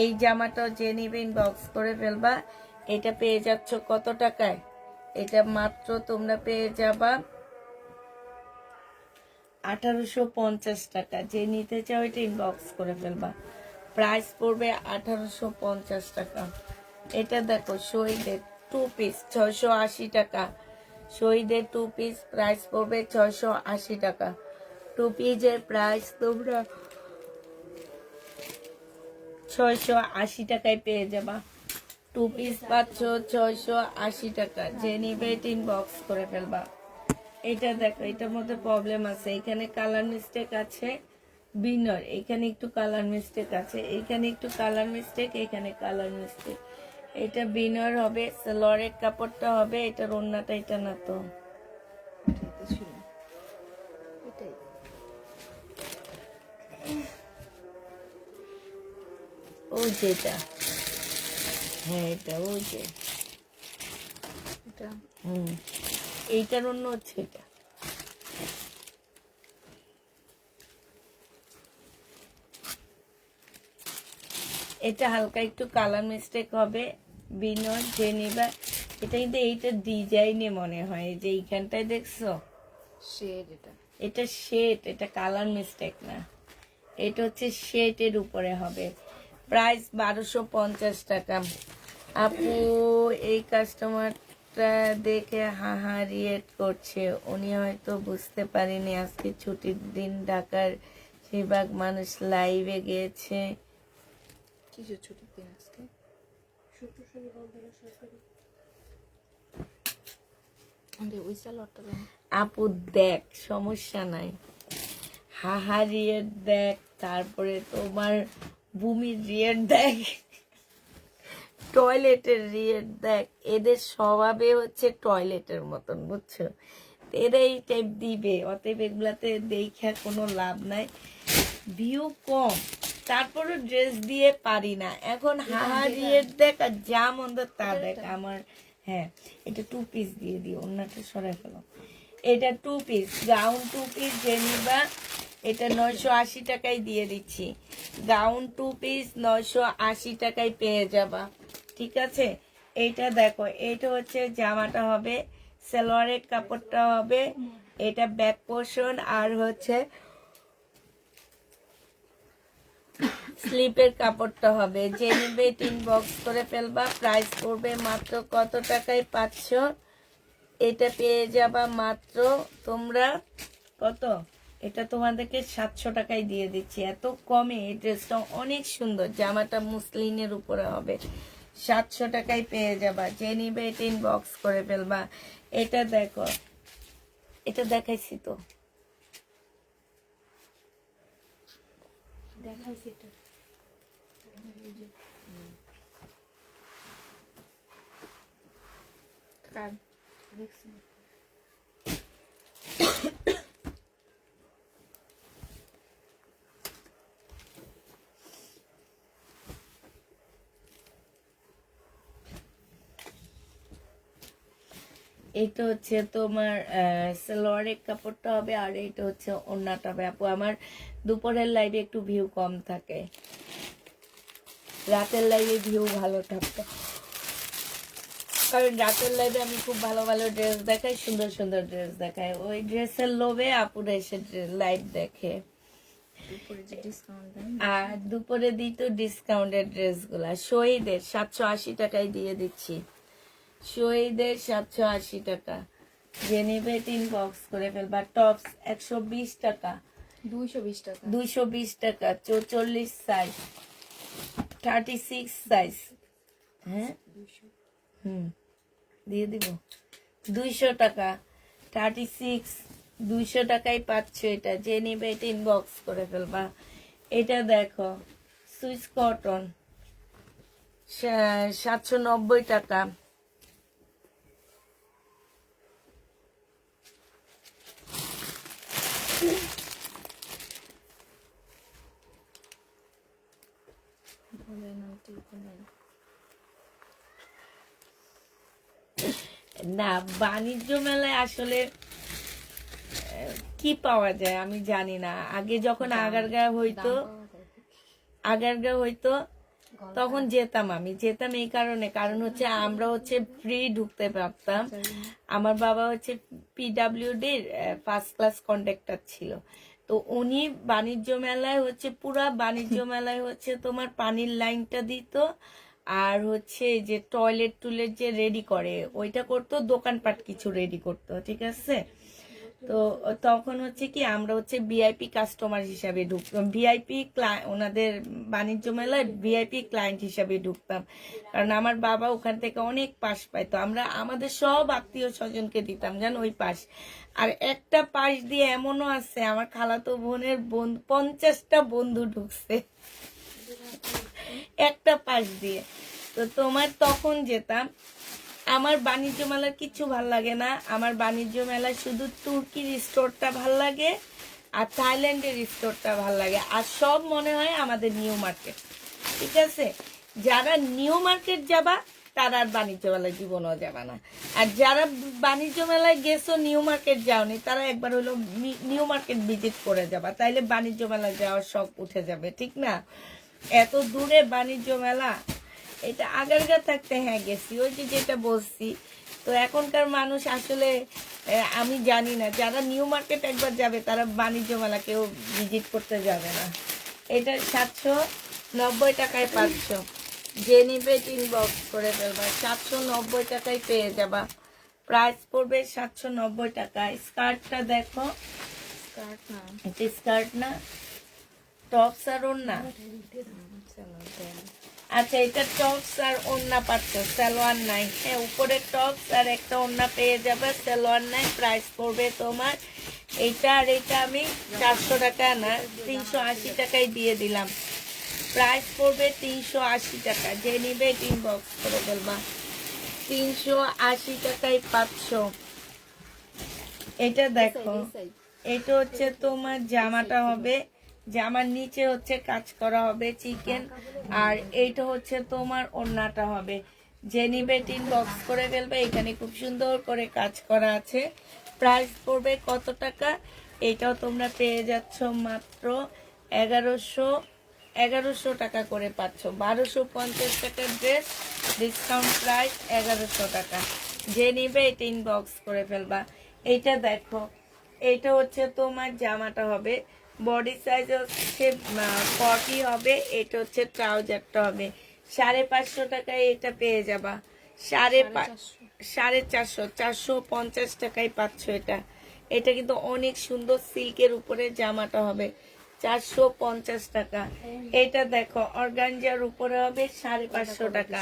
এই জামাটা যে নিবে ইনবক্স করে ফেলবা। এটা পেয়ে যাচ্ছ কত টাকায়? এটা মাত্র তোমরা পেয়ে যাবা 1850 টাকা। যে নিতে চাও এটা ইনবক্স করে ফেলবা। প্রাইস পড়বে 1850 টাকা। এটা দেখো, শহীদের 2 পিস 680 টাকা। শহীদের 2 পিস প্রাইস পড়বে 680 টাকা। 2 পিসের প্রাইস তোমরা 680 টাকায় পেয়ে যাবা। 2 পিস পাচ্ছ 680 টাকা। যে নিবে এটা ইনবক্স করে ফেলবা। এটা দেখো, এটার মধ্যে প্রবলেম আছে। এখানে কালার মিস্টেক আছে। বিনার এখানে একটু কালার মিস্টেক আছে, এখানে একটু কালার মিস্টেক, এখানে কালার মিস্টেক। এটা বিনার হবে, সালোয়ারের কাপড়টা হবে। এটার ওড়নাটা এটা না তো, ও যেটা, হ্যাঁ এটা ওই যে, এটা এইটার অন্য হচ্ছে এটা। এটা হালকা একটু কালার মিস্টেক হবে, বিনয় যে নিবা। এটা কিন্তু এইটা ডিজাইনে মনে হয়, এই যে এইখানটায় দেখছো, শেড এটা। এটা শেড, এটা কালার মিস্টেক না, এটা হচ্ছে শেডের উপরে হবে। প্রাইস 1250 টাকা। আপু এই কাস্টমারটা দেখে হাহা রিয়েট করছে, উনি হয়তো বুঝতে পারেনি আজকে ছুটির দিন, ঢাকার বেশিরভাগ মানুষ লাইভে গিয়েছে। কিছু ছুটির দিন আজকে, শুক্র শনি রবিবার সরকারি। ওই সালোয়ারটা দেন আপু দেখ, সমস্যা নাই, হাহা রিয়েট দেখ, তারপরে তোমার ভূমির রিয়েট দেখ, টয়লেটের রিয়েট দেখ, এদের স্বভাবে হচ্ছে টয়লেটের মতন, বুঝছো? এরা এই টাইপ দিবে, অতএব এগুলাতে দেখা কোনো লাভ নাই, ভিউ কম, তারপরে ড্রেস দিয়ে পারি না এখন। হাহা রিয়েট দেখ আর যা মন্দ তা দেখ আমার। হ্যাঁ এটা 2 পিস দিয়ে দিও, অন্যটা সরাই ফেলো। এটা 2 পিস গাউন, 2 পিস যে নিবা এটা 980 টাকায় দিয়ে দিচ্ছি। গাউন 2 পিস 980 টাকায় পেয়ে যাবা, ঠিক আছে? এইটা দেখো, এইটা হচ্ছে জামাটা হবে, সালোয়ারের কাপড়টা হবে, এটা ব্যাক পোর্শন, আর হচ্ছে স্লিপের কাপড়টা হবে। যে নিবে 3 বক্স করে ফেলবা। প্রাইস পড়বে মাত্র কত টাকায় পাচ্ছ? এটা পেয়ে যাবা মাত্র তোমরা কত, এটা তোমাদেরকে 700 টাকায় দিয়ে দিচ্ছি। এত কমে এই ড্রেসটা অনেক সুন্দর, জামাটা মুসলিনের উপরে হবে, 700 টাকায় পেয়ে যাবা। যে নিবে 3 বক্স করে ফেলবা। এটা দেখো, এটা দেখাইছি তো, দেখাইছি এটা। কার দেখছি এটা হচ্ছে তোমার সালোয়ারের কাপড়টা হবে, আর এটা হচ্ছে ওড়নাটা হবে। আপু আমার দুপুরের লাইভে একটু ভিউ কম থাকে, রাতের লাইভে ভিউ ভালো থাকতো, কারণ রাতের লাইভে আমি খুব ভালো ভালো ড্রেস দেখাই, সুন্দর সুন্দর ড্রেস দেখাই, ওই ড্রেসের লোভে আপুরা এসে লাইভ দেখে। উপরে যে ডিসকাউন্ট দেন, আর দুপুরে দিই তো ডিসকাউন্টের ড্রেসগুলা, শহীদের 780 টাকায় দিয়ে দিচ্ছি, শহীদের 780 টাকা। যে নেবে 3 বক্স করে ফেলবা। টপস 120 টাকা, 220 টাকা, 220 টাকা, 44 সাইজ, 36 সাইজ, হ্যাঁ 200 দিয়ে দিব 200 টাকা, 36 200 টাকায় পাচ্ছ এটা। যে নেবে 3 বক্স করে ফেলবা। এটা দেখো সুইস কটন 790 টাকা, বলেন আন্টি বলেন। না বাণিজ্য মেলায় আসলে কি পাওয়া যায় আমি জানি না। আগে যখন আগারগাঁও হইতো, আগারগাঁও হইতো তখন যেতাম, আমি যেতাম এই কারণে, কারণ হচ্ছে আমরা হচ্ছে ফ্রি ঢুকতে পারতাম। আমার বাবা হচ্ছে পিডাব্লিউডির ফার্স্ট ক্লাস কন্ডাক্টর ছিল, তো উনি বাণিজ্য মেলায় হচ্ছে পুরা বাণিজ্য মেলায় হচ্ছে তোমার পানির লাইনটা দিত, আর হচ্ছে এই যে টয়লেট টুলেট যে রেডি করে ওইটা করতো, দোকানপাট কিছু রেডি করতো, ঠিক আছে? তো তখন হচ্ছে কি আমরা হচ্ছে ভিআইপি কাস্টমার হিসাবে ঢুকতাম, ভিআইপি ওনাদের বাণিজ্য মেলায় ভিআইপি ক্লায়েন্ট হিসাবে ঢুকতাম, কারণ আমার বাবা ওখান থেকে অনেক পাস পাইতো, আমরা আমাদের সব আত্মীয় স্বজনকে দিতাম জান ওই পাস। আর একটা পাস দিয়ে এমনও আছে আমার খালাতো বোনের 50টা বন্ধু ঢুকছে একটা পাস দিয়ে। তো তোমার তখন যেতাম। আমার বাণিজ্য মেলার কিছু ভাল লাগে না, আমার বাণিজ্য মেলায় শুধু তুর্কির স্টোরটা ভাল লাগে আর থাইল্যান্ডের স্টোরটা ভাল লাগে, আর সব মনে হয় আমাদের নিউ মার্কেট। ঠিক আছে? যারা নিউ মার্কেট যাবা তারা আর বাণিজ্য মেলায় জীবনও যাবে না। আর যারা বাণিজ্য মেলায় গেছো নিউ মার্কেট যাওনি, তারা একবার হলো নিউ মার্কেট ভিজিট করে যাবা, তাইলে বাণিজ্য মেলায় যাওয়ার শখ উঠে যাবে, ঠিক না? এত দূরে বাণিজ্য মেলা, এটা আগেরকার থাকতে হ্যাঁ গেছি, ওই যে যেটা বলছি। তো এখনকার মানুষ আসলে আমি জানি না, যারা নিউ মার্কেট একবার যাবে তারা বাণিজ্য মেলা কেউ ভিজিট করতে যাবে না। এটা 790 টাকায় 500, যে নিবে ইনবক্স করে ফেলবা, 790 টাকায় পেয়ে যাবা। প্রাইস পড়বে 790 টাকায়। স্কার্টটা দেখো, স্কার্ট না, এটা স্কার্ট না, টপস আর ওড়না। আচ্ছা, এটা টপস আর ওড়না পাচ্ছ, সালোয়ার নাই। হ্যাঁ, উপরে টপস আর একটা ওড়না পেয়ে যাবে, সালোয়ার নাই। প্রাইস পড়বে তোমার এইটা আর এইটা আমি 400 টাকা না 380 টাকায় দিয়ে দিলাম। প্রাইস পড়বে 380 টাকা, যে নিবে ইনবক্স করে ফেলবা। 380 টাকায় 500। এটা দেখো, এটা হচ্ছে তোমার জামাটা হবে, জামার নিচে হচ্ছে কাজ করা হবে চিকেন, আর এইটা হচ্ছে তোমার ওড়নাটা হবে। যে নিবে ইনবক্স করে ফেলবে, এখানে খুব সুন্দর করে কাজ করা আছে। প্রাইস পড়বে কত টাকা? এটাও তোমরা পেয়ে যাচ্ছ মাত্র 1100 টাকা করে পাচ্ছ। 1250 টাকার ড্রেস, ডিসকাউন্ট প্রাইস 1100 টাকা। যে নিবে এটা ইনবক্স করে ফেলবা। এইটা দেখো, এইটা হচ্ছে তোমার জামাটা হবে, বডি সাইজ হচ্ছে 40 হবে, এটা হচ্ছে ট্রাউজারটা হবে। 550 টাকায় এটা পেয়ে যাবা। 450, 450 টাকায় পাচ্ছ এটা। এটা কিন্তু অনেক সুন্দর সিল্কের উপরে জামাটা হবে, 450 টাকা। এটা দেখো, অর্গানজার উপরে হবে 550 টাকা,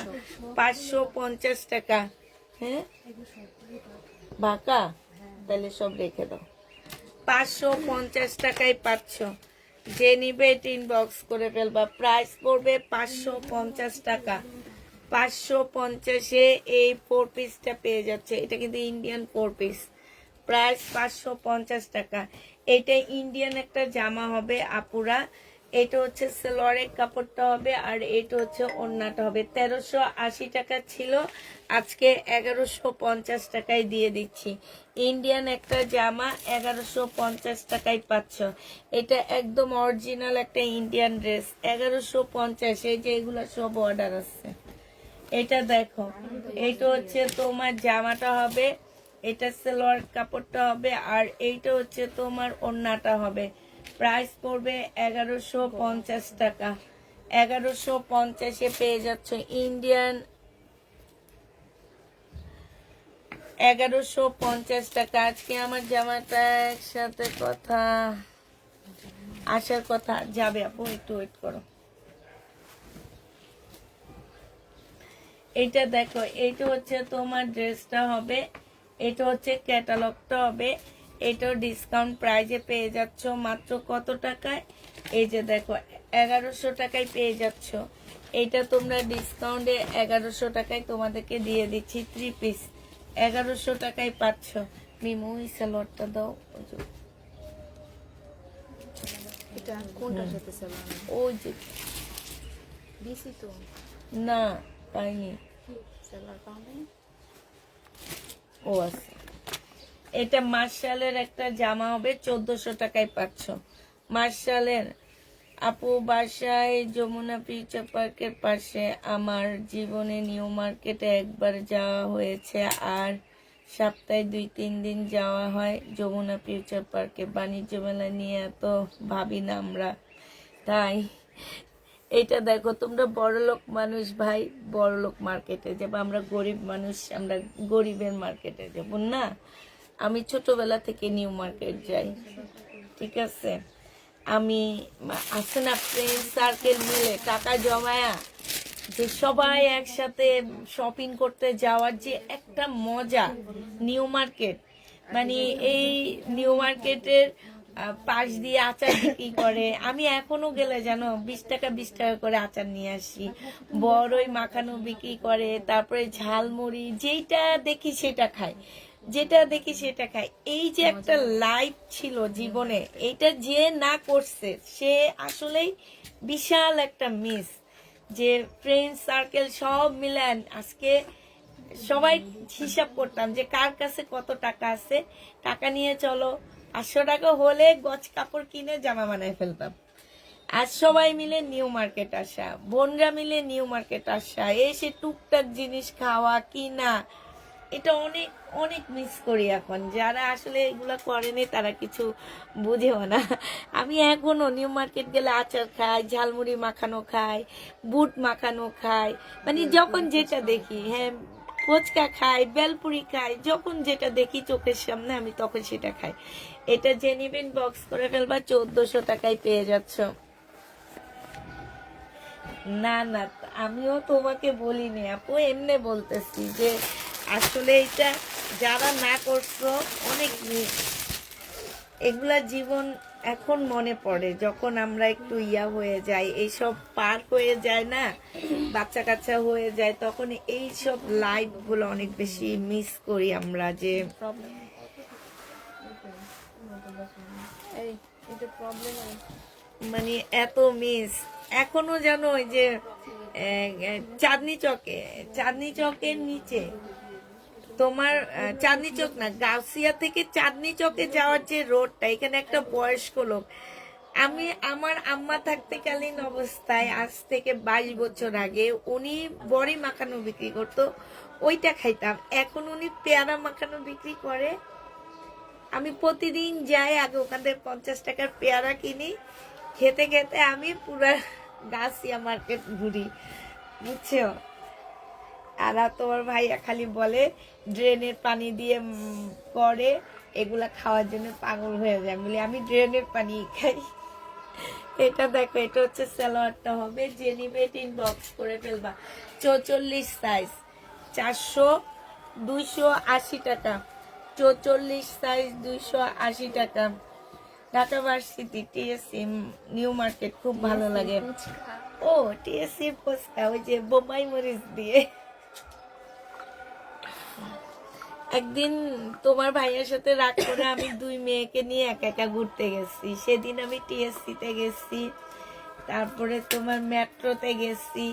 550 টাকা। হ্যাঁ বাঁকা, তাহলে সব রেখে দাও। 550 টাকায় পাচ্ছ, যে নিবে এটা ইনবক্স করে ফেলবা। প্রাইস পড়বে 550 টাকা। 550-এ এই 4 পিসটা পেয়ে যাচ্ছে। এটা কিন্তু ইন্ডিয়ান 4 পিস, প্রাইস 550 টাকা। এটা ইন্ডিয়ান একটা জামা হবে আপুরা। এটা হচ্ছে সালোয়ারের কাপড়টা হবে, আর এটা হচ্ছে ওড়নাটা হবে। 1380 টাকা ছিল, আজকে 1150 টাকায় দিয়ে দিচ্ছি। ইন্ডিয়ান একটা জামা 1150 টাকায় পাচ্ছ। এটা একদম অরিজিনাল একটা ইন্ডিয়ান ড্রেস, 1150। এই যে এগুলো সব অর্ডার আছে। এটা দেখো, এটা হচ্ছে তোমার জামাটা হবে, এটা সালোয়ার কাপড়টা হবে, আর এইটা হচ্ছে তোমার ওড়নাটা হবে। প্রাইস পড়বে 1150 টাকা। 1150-এ পেয়ে যাচ্ছ ইন্ডিয়ান, 1150 টাকা। আজকে আমার জামাটা একসাথে কথা আসার কথা যাবে আপু, একটু ওয়েট করো। এইটা দেখো, এইটা হচ্ছে তোমার ড্রেসটা হবে, এটা হচ্ছে ক্যাটালগটা হবে। এটাও ডিসকাউন্ট প্রাইজে পেয়ে যাচ্ছ মাত্র কত টাকায়? এই যে দেখো, 1100 টাকায় পেয়ে যাচ্ছ। এইটা তোমরা ডিসকাউন্টে 1100 টাকায় তোমাদেরকে দিয়ে দিচ্ছি। 3 পিস 1100 টাকায় পাচ্ছ। মিমু এই সালোয়ারটা দাও। এটা কোনটার সাথে সালোয়ার? ওই যে দিছি তো না, পাইনি। সালোয়ার পাবে। ও আছে, এটা মার্শালের একটা জামা হবে, 1400 টাকায় পাচ্ছ। মার্শালের আপু বাসায় যমুনা ফিউচার পার্কের পাশে। আমার জীবনে নিউ মার্কেটে একবার যাওয়া হয়েছে, আর সপ্তাহে 2-3 দিন যাওয়া হয় যমুনা ফিউচার পার্কে। বাণিজ্য মেলা নিয়ে এত ভাবি না আমরা, তাই। এটা দেখো, তোমরা বড়লোক মানুষ ভাই, বড়লোক মার্কেটে যাবো, আমরা গরিব মানুষ, আমরা গরিবের মার্কেটে যাব না। আমি ছোটবেলা থেকে নিউ মার্কেট যাই, ঠিক আছে। আমি আছে না ফ্রেন্ড সার্কেল মিলে টাকা জমায়া যে সবাই একসাথে শপিং করতে যাওয়ার যে একটা মজা, নিউ মার্কেট মানে এই নিউ মার্কেটের পাশ দিয়ে আচার বিক্রি করে। আমি এখনো গেলে জানো 20 টাকা 20 টাকা করে আচার নিয়ে আসি। বড়ই মাখানো বিক্রি করে, তারপরে ঝালমুড়ি, যেটা দেখি সেটা খাই, যেটা দেখি সেটা খাই। এই যে একটা লাইফ ছিল জীবনে, এইটা যে না করছে সে আসলেই বিশাল একটা মিস। যে ফ্রেন্ড সার্কেল সব মিলান আজকে সবাই হিসাব করতাম যে কার কাছে কত টাকা আছে, টাকা নিয়ে চলো, 500 টাকা হলে গজ কাপড় কিনে জামা বানায় ফেলতাম। আজ সবাই মিলে নিউ মার্কেট আসা, বোনরা মিলে নিউ মার্কেট আসা, এসে টুকটাক জিনিস খাওয়া কিনা, এটা অনেক অনেক মিস করি এখন। যারা আসলে এগুলা করেনি তারা কিছু বুঝেও না। আমি এখনো নিউ মার্কেট গেলে আচার খাই, ঝালমুড়ি মাখানো খাই, বুট মাখানো খাই, মানে যখন যেটা দেখি, হ্যাঁ ফুচকা খাই, বেলপুরি খাই, যখন যেটা দেখি চোখের সামনে আমি তখন সেটা খাই। এটা যে নিবেন বক্স করে ফেলবা, 1400 টাকায় পেয়ে যাচ্ছ। না না, আমিও তোমাকে বলিনি আপু, এমনি বলতেছি যে আসলে এটা যারা না করছো অনেক এগুলা জীবন এখন মনে পড়ে যখন আমরা একটু ইয়া হয়ে যাই, এইসব পার হয়ে যায় না, বাচ্চা কাচ্চা হয়ে যায়, তখন এইসব লাইফ গুলো অনেক বেশি মিস করি আমরা। যে প্রবলেম এই এটা প্রবলেম মানে এত মিস এখনো জানো, ওই যে চাঁদনি চকের নিচে তোমার চাঁদনি চক না, গাউসিয়া থেকে চাঁদনি চকে যাওয়ার যে রোডটা, এখানে একটা বয়স্ক লোক, আমি আমার আম্মা থাকতেকালীন অবস্থায় আজ থেকে 22 বছর আগে উনি বড়ি মাখানো বিক্রি করতো, ওইটা খাইতাম। এখন উনি পেয়ারা মাখানো বিক্রি করে। আমি প্রতিদিন যাই, আগে ওখান থেকে 50 টাকার পেয়ারা কিনি, খেতে খেতে আমি পুরা গাছিয়া মার্কেট ঘুরি, বুঝছো। আর তোমার ভাইয়া খালি বলে ড্রেনের পানি দিয়ে করে, এগুলা খাওয়ার জন্য পাগল হয়ে যায়। বলি আমি ড্রেনের পানি খাই। এটা দেখো, এটা হচ্ছে সালোয়ারটা হবে, যে নিবে ইনবক্স করে ফেলবা। 44 সাইজ, 280 টাকা। 44 সাইজ 280 টাকা। Dhaka varsity, TSC, new market, খুব ভালো লাগে। ও টিএসসি ফুচকা, ওই যে বোম্বাই মরিচ দিয়ে। একদিন তোমার ভাইয়ের সাথে রাগ করে আমি 2 মেয়েকে নিয়ে একা একা ঘুরতে গেছি। সেদিন আমি টিএসসি তে গেছি, তারপরে তোমার মেট্রোতে গেছি,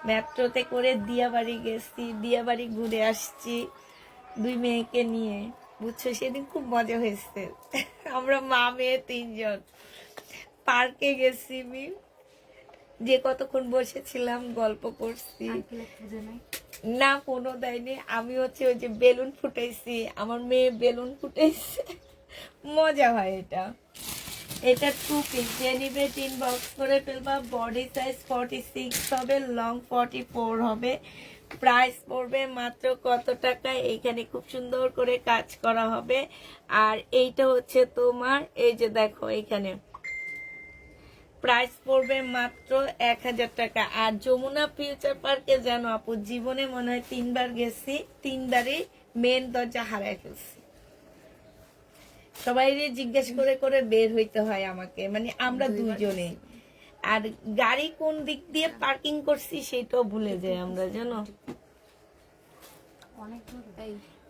মেট্রোতে করে দিয়াবাড়ি গেছি, দিয়াবাড়ি ঘুরে আসছি 2 মেয়েকে নিয়ে, বুঝছো। সেদিন খুব মজা হয়েছে। আমরা মা মেয়ে 3 জন পার্কে গেছি, যে কতক্ষণ বসেছিলাম, গল্প করছি। না কোনো দেয়নি, আমি হচ্ছে ওই যে বেলুন ফুটাইছি, আমার মেয়ে বেলুন ফুটাইছে, মজা হয় এটা। এটা 2 পিস, যে নিবে ইনবক্স করে ফেলবা। বডি সাইজ 46 হবে, লং 44 হবে। প্রাইস পড়বে মাত্র কত টাকা, এইখানে খুব সুন্দর করে কাজ করা হবে। আর এইটা হচ্ছে তোমার, এই যে দেখো এখানে প্রাইস পড়বে মাত্র 1000 টাকা। আর যমুনা ফিউচার পার্কে জানো আপু, জীবনে মনে হয় 3 বার গেছি, 3 বারই মেন দরজা হারাই ফেলছি। সবাই জিজ্ঞেস করে করে বের হইতে হয় আমাকে, মানে আমরা 2 জনে। আর গাড়ি কোন দিক দিয়ে পার্কিং করছি সেটাও ভুলে যাই আমরা, জানো।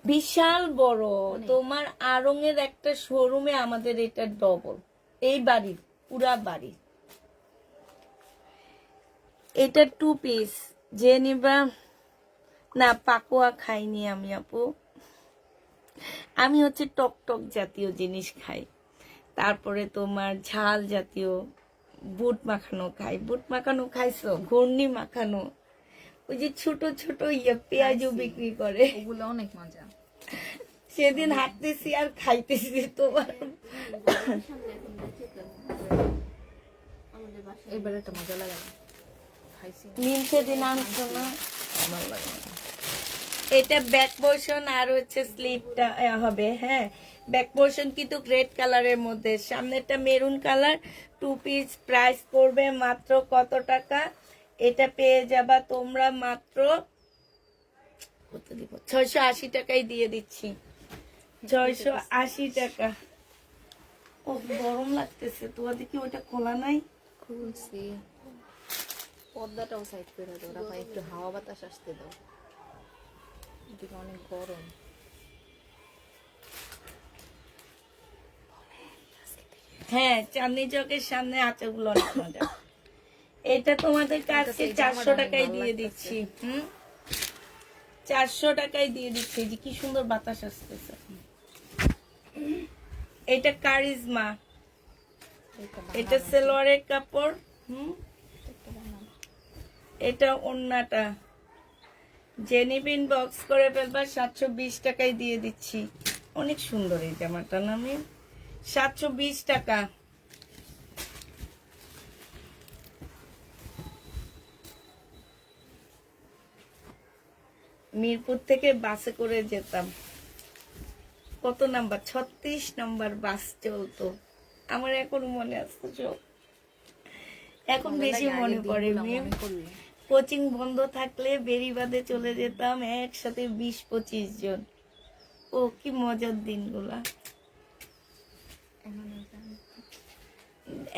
বিশাল বড়, তোমার আড়ং-এর একটা শোরুমে আমাদের এটা ডবল, এই বাড়ির পুরা বাড়ি। এটা 2 পিস, যে নিবা। না পাকোয়া খাইনি আমি আপু, আমি হচ্ছে টক টক জাতীয় জিনিস খাই। তারপরে তোমার ঝাল জাতীয়, বুট মাখানো খাই। বুট মাখানো খাইছো? ঘূর্ণি মাখানো, ওই যে ছোট ছোট পেঁয়াজও বিক্রি করে, ওগুলো অনেক মজা। সেদিন হাঁটতেছি আর খাইতেছি তোমার। এবার একটা মজা লাগে না, খাইছি মিম সেদিন আনছো না? ভালো লাগে না। এটা ব্যাক পোর্শন আর হচ্ছে স্লিভটা হবে, হ্যাঁ ব্যাক পোর্শন কিন্তু রেড কালারের মধ্যে, সামনেটা মেরুন কালার। 2 পিস, প্রাইস পড়বে মাত্র কত টাকা, এটা পেয়ে যাবা তোমরা মাত্র কত দিব, 680 টাকাই দিয়ে দিচ্ছি। 680 টাকা। ও গরম লাগতেছে, তোমাদের কি ওটা খোলা নাই? খুলছি, পর্দাটাও সাইড করে দাও, রাখা একটু হাওয়া বাতাস আসতে দাও, এদিকে অনেক গরম। হ্যাঁ চাঁদনি চকের সামনে আচারগুলো অনেক মজা। এটা তোমাদের কাছে এই জামাটা 400 অনেক টাকায় ভালো দিয়ে লাগতেছে। দিচ্ছি। 400 টাকায় দিয়ে দিচ্ছি। এই যে কি সুন্দর বাতাস আসতেছে। এটা কারিজমা, এটা সেলোয়ারের কাপড়। এটা ওন্নাটা। জেনিবিন বক্স করে ফেলবা, 720 টাকায় দিয়ে দিচ্ছি। অনেক সুন্দর এই জামাটা না আমি, 720 টাকা। মিরপুর থেকে বাসে করে যেতাম, কত নাম্বার, 36 নাম্বার বাস চলতো। আমার এখন মনে আছে সব, এখন বেশি মনে পড়ে। কোচিং বন্ধ থাকলে বেরিবাদে চলে যেতাম একসাথে 20-25 জন। ও কি মজার দিনগুলা।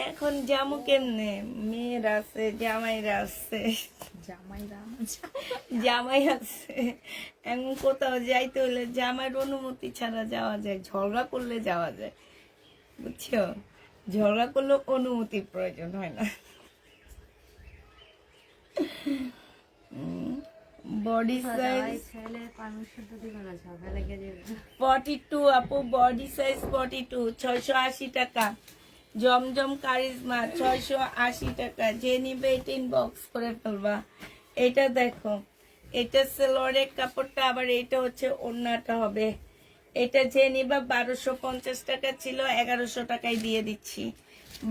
এখন যামু কেমনে, মেয়েরা আছে, জামাইরা আছে, জামাই আছে। এখন কোথাও যাইতে হলে জামাইয়ের অনুমতি ছাড়া যাওয়া যায়, ঝগড়া করলে যাওয়া যায়, বুঝছো? ঝগড়া করলেও অনুমতির প্রয়োজন হয় না। বডি সাইজ 42 আপু, বডি সাইজ 42, 680 টাকা। জমজম কারিজমা 680 টাকা। যে নিবে এটা ইনবক্স করে ফেলবা। এটা দেখো, এটা সেলোয়ারের কাপড়টা, আবার এটা হচ্ছে ওড়নাটা হবে। এটা যে নিবা 1250 টাকা ছিল, 1100 টাকায় দিয়ে দিচ্ছি।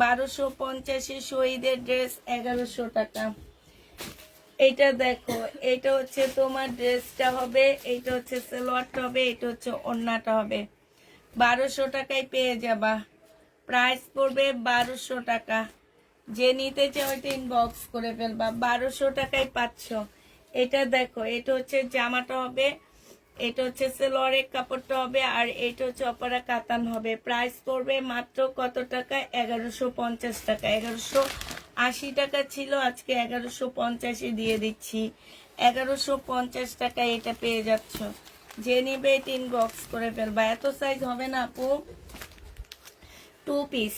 1250 শহীদের ড্রেস 1100 টাকা। এটা দেখো, এটা হচ্ছে তোমার ড্রেসটা হবে, এটা হচ্ছে সালোয়ারটা হবে, এটা হচ্ছে ওড়নাটা হবে। 1200 টাকায় পেয়ে যাবা। প্রাইস পড়বে 1200 টাকা। যে নিতে চাও এটা ইনবক্স করে ফেলবা, 1200 টাকায় পাচ্ছ। এটা দেখো, এটা হচ্ছে জামাটা হবে, এটা হচ্ছে সালোয়ারের কাপড়টা হবে, আর এটা হচ্ছে অপরা কাতান হবে। প্রাইস পড়বে মাত্র কত টাকা, 1150 টাকা। 1180 টাকা ছিল, আজকে 1150 দিয়ে দিচ্ছি। 1150 টাকায় এটা পেয়ে যাচ্ছ। যে নিবে এটা ইনবক্স করে ফেলবা। এত সাইজ হবে না আপু, 2 পিস।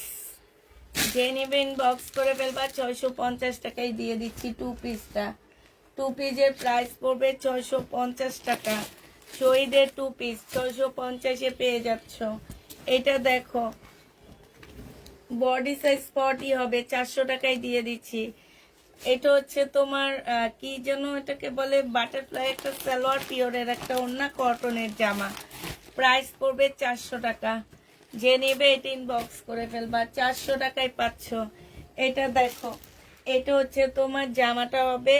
যে নিবে ইনবক্স করে ফেলবা, 650 টাকায় দিয়ে দিচ্ছি 2 পিসটা। 2 পিসের প্রাইস পড়বে 650 টাকা। শহীদের 2 পিস 650-এ পেয়ে যাচ্ছ। এটা দেখো, বডি সাইজ 40 হবে, 400 টাকায় দিয়ে দিচ্ছি। এটা হচ্ছে তোমার কি যেন এটাকে বলে, বাটারফ্লাই একটা সালোয়ার, পিওরের একটা ওড়না, কটনের জামা। প্রাইস পড়বে 400 টাকা। যে নেবে এটা ইনবক্স করে ফেলবা, 400 টাকায় পাচ্ছ। এটা দেখো, এটা হচ্ছে তোমার জামাটা হবে,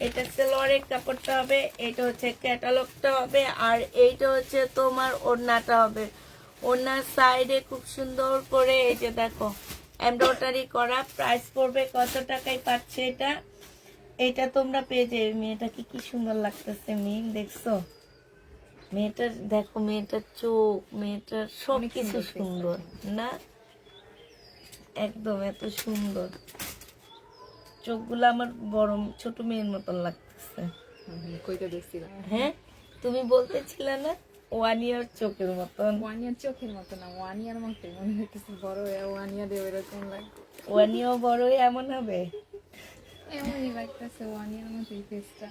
এটা সালোয়ারের কাপড়টা হবে, এটা হচ্ছে ক্যাটালগটা হবে, আর এইটা হচ্ছে তোমার ওড়নাটা হবে। ওড়নার সাইডে খুব সুন্দর করে এই যে দেখো এমব্রয়ডারি করা। প্রাইস পড়বে কত টাকায় পাচ্ছে এটা, এটা তোমরা পেয়ে যাবে। মেয়েটাকে কি সুন্দর লাগতেছে, মেয়ে দেখছো? মেয়েটার দেখো, মেয়েটার চোখ, মেয়েটার সবকিছু সুন্দর না, একদম এত সুন্দর। চোখগুলো আমার বড় ছোট মেয়ের মতন লাগতেছে। হ্যাঁ, তুমি বলতেছিলে না 1 ইয়ার চোখের মতন। 1 ইয়ার চোখের মতো না, 1 ইয়ার মতোই মনে হইতেছে, বড় 1 ইয়ার এরকম লাগবে। 1 ইয়ার বড়ই এমন হবে, এমনই লাগতেছে 1 ইয়ার মতোই ফেসটা।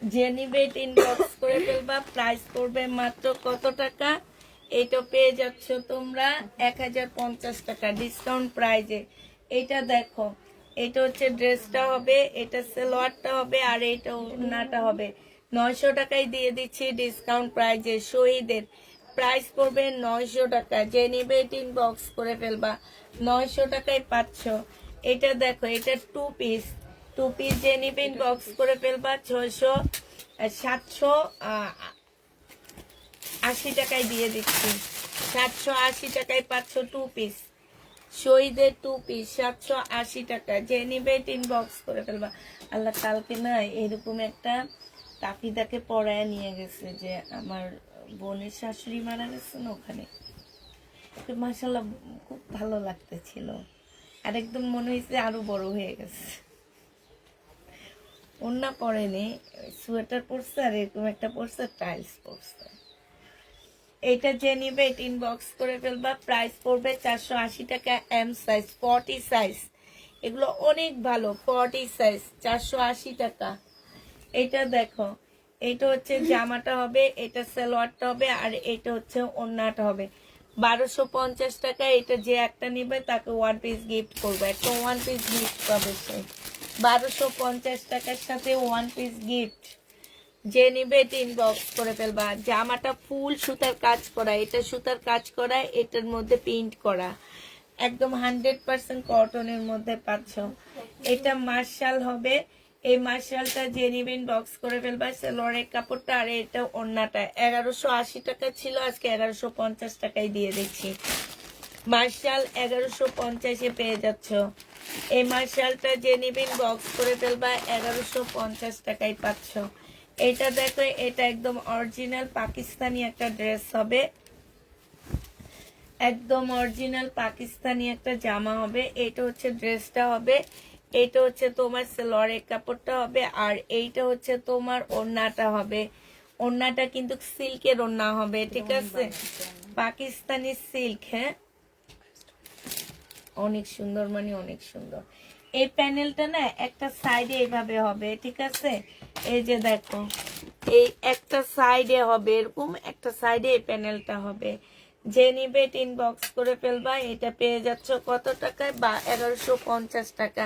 যে নিবে ইনবক্স করে ফেলবা। প্রাইস পড়বে মাত্র কত টাকা, এটা পেয়ে যাচ্ছ তোমরা 1050 টাকা ডিসকাউন্ট প্রাইজে। এটা দেখো, এটা হচ্ছে ড্রেসটা হবে, এটা সালোয়ারটা হবে, আর এটা ওড়নাটা হবে। 900 টাকায় দিয়ে দিচ্ছি ডিসকাউন্ট প্রাইজে। শহীদের প্রাইস পড়বে 900 টাকা। যে নিবে ইনবক্স করে ফেলবা, 900 টাকায় পাচ্ছ। এটা দেখো, এটা 2 পিস। 2 পিস যে নিবে ইনবক্স করে ফেলবা, 780 টাকায় দিয়ে দিচ্ছি। 780 টাকায় পাচ্ছ 2 পিস। শহীদের 2 পিস 780 টাকা। যে নিবে ইনবক্স করে ফেলবা। আল্লাহ, কালকে না এরকম একটা তাফিদাকে পড়ায় নিয়ে গেছে, যে আমার বোনের শাশুড়ি মারা গেছে না, ওখানে মাশাআল্লাহ খুব ভালো লাগতেছিল, আর একদম মনে হয়েছে আরো বড় হয়ে গেছে। ওন্না পরেনি, সোয়েটার পরছে, আর এরকম একটা পরছে, টাইলস পরছে। এটা যে নিবে ইনবক্স করে ফেলবা। প্রাইস পড়বে 480 টাকা। এম সাইজ 40 সাইজ, এগুলো অনেক ভালো, 40 সাইজ, 480 টাকা। এটা দেখো, এটা হচ্ছে জামাটা হবে, এটা সালোয়ারটা হবে, আর এটা হচ্ছে ওড়নাটা হবে। 1250 টাকা। এটা যে একটা নিবে তাকে 1 পিস গিফট করবো, একটা 1 পিস গিফট পাবে সে। 1250 টাকার সাথে 1 পিস গিফট। যে নিবে এটা ইনবক্স করে ফেলবা। জামাটা ফুল সুতার কাজ করা, এটা সুতার কাজ করা, এটার মধ্যে প্রিন্ট করা, একদম 100% কটনের মধ্যে পাচ্ছ। এটা মার্শাল হবে। এই মার্শালটা যে নিবে ইনবক্স করে ফেলবা। সালোয়ারের কাপড়টা আর এটা ওড়নাটা 1180 টাকা ছিল, আজকে 1150 টাকায় দিয়ে দিচ্ছি। মার্শাল 1150-এ পেয়ে যাচ্ছ। এই মার্শালটা যে নিবে ইনবক্স করে ফেলবা, 1150 টাকায় পাচ্ছ। এটা দেখো, এটা একদম অরিজিনাল পাকিস্তানি একটা ড্রেস হবে, একদম অরিজিনাল পাকিস্তানি একটা জামা হবে। এটা হচ্ছে ড্রেসটা হবে, এটা হচ্ছে তোমার সালোয়ারের কাপড়টা হবে, আর এইটা হচ্ছে তোমার ওড়নাটা হবে। ওড়নাটা কিন্তু সিল্কের ওড়না হবে, ঠিক আছে, পাকিস্তানি সিল্ক। হ্যাঁ, অনেক সুন্দর, মানে অনেক সুন্দর। এই প্যানেলটা না একটা সাইডে এইভাবে হবে, ঠিক আছে। এই যে দেখো, এই একটা সাইডে হবে এরকম, একটা সাইডে এই প্যানেলটা হবে। যে নিবে ইনবক্স করে ফেলবা। এটা পেয়ে যাচ্ছ কত টাকায়? 1150 টাকা।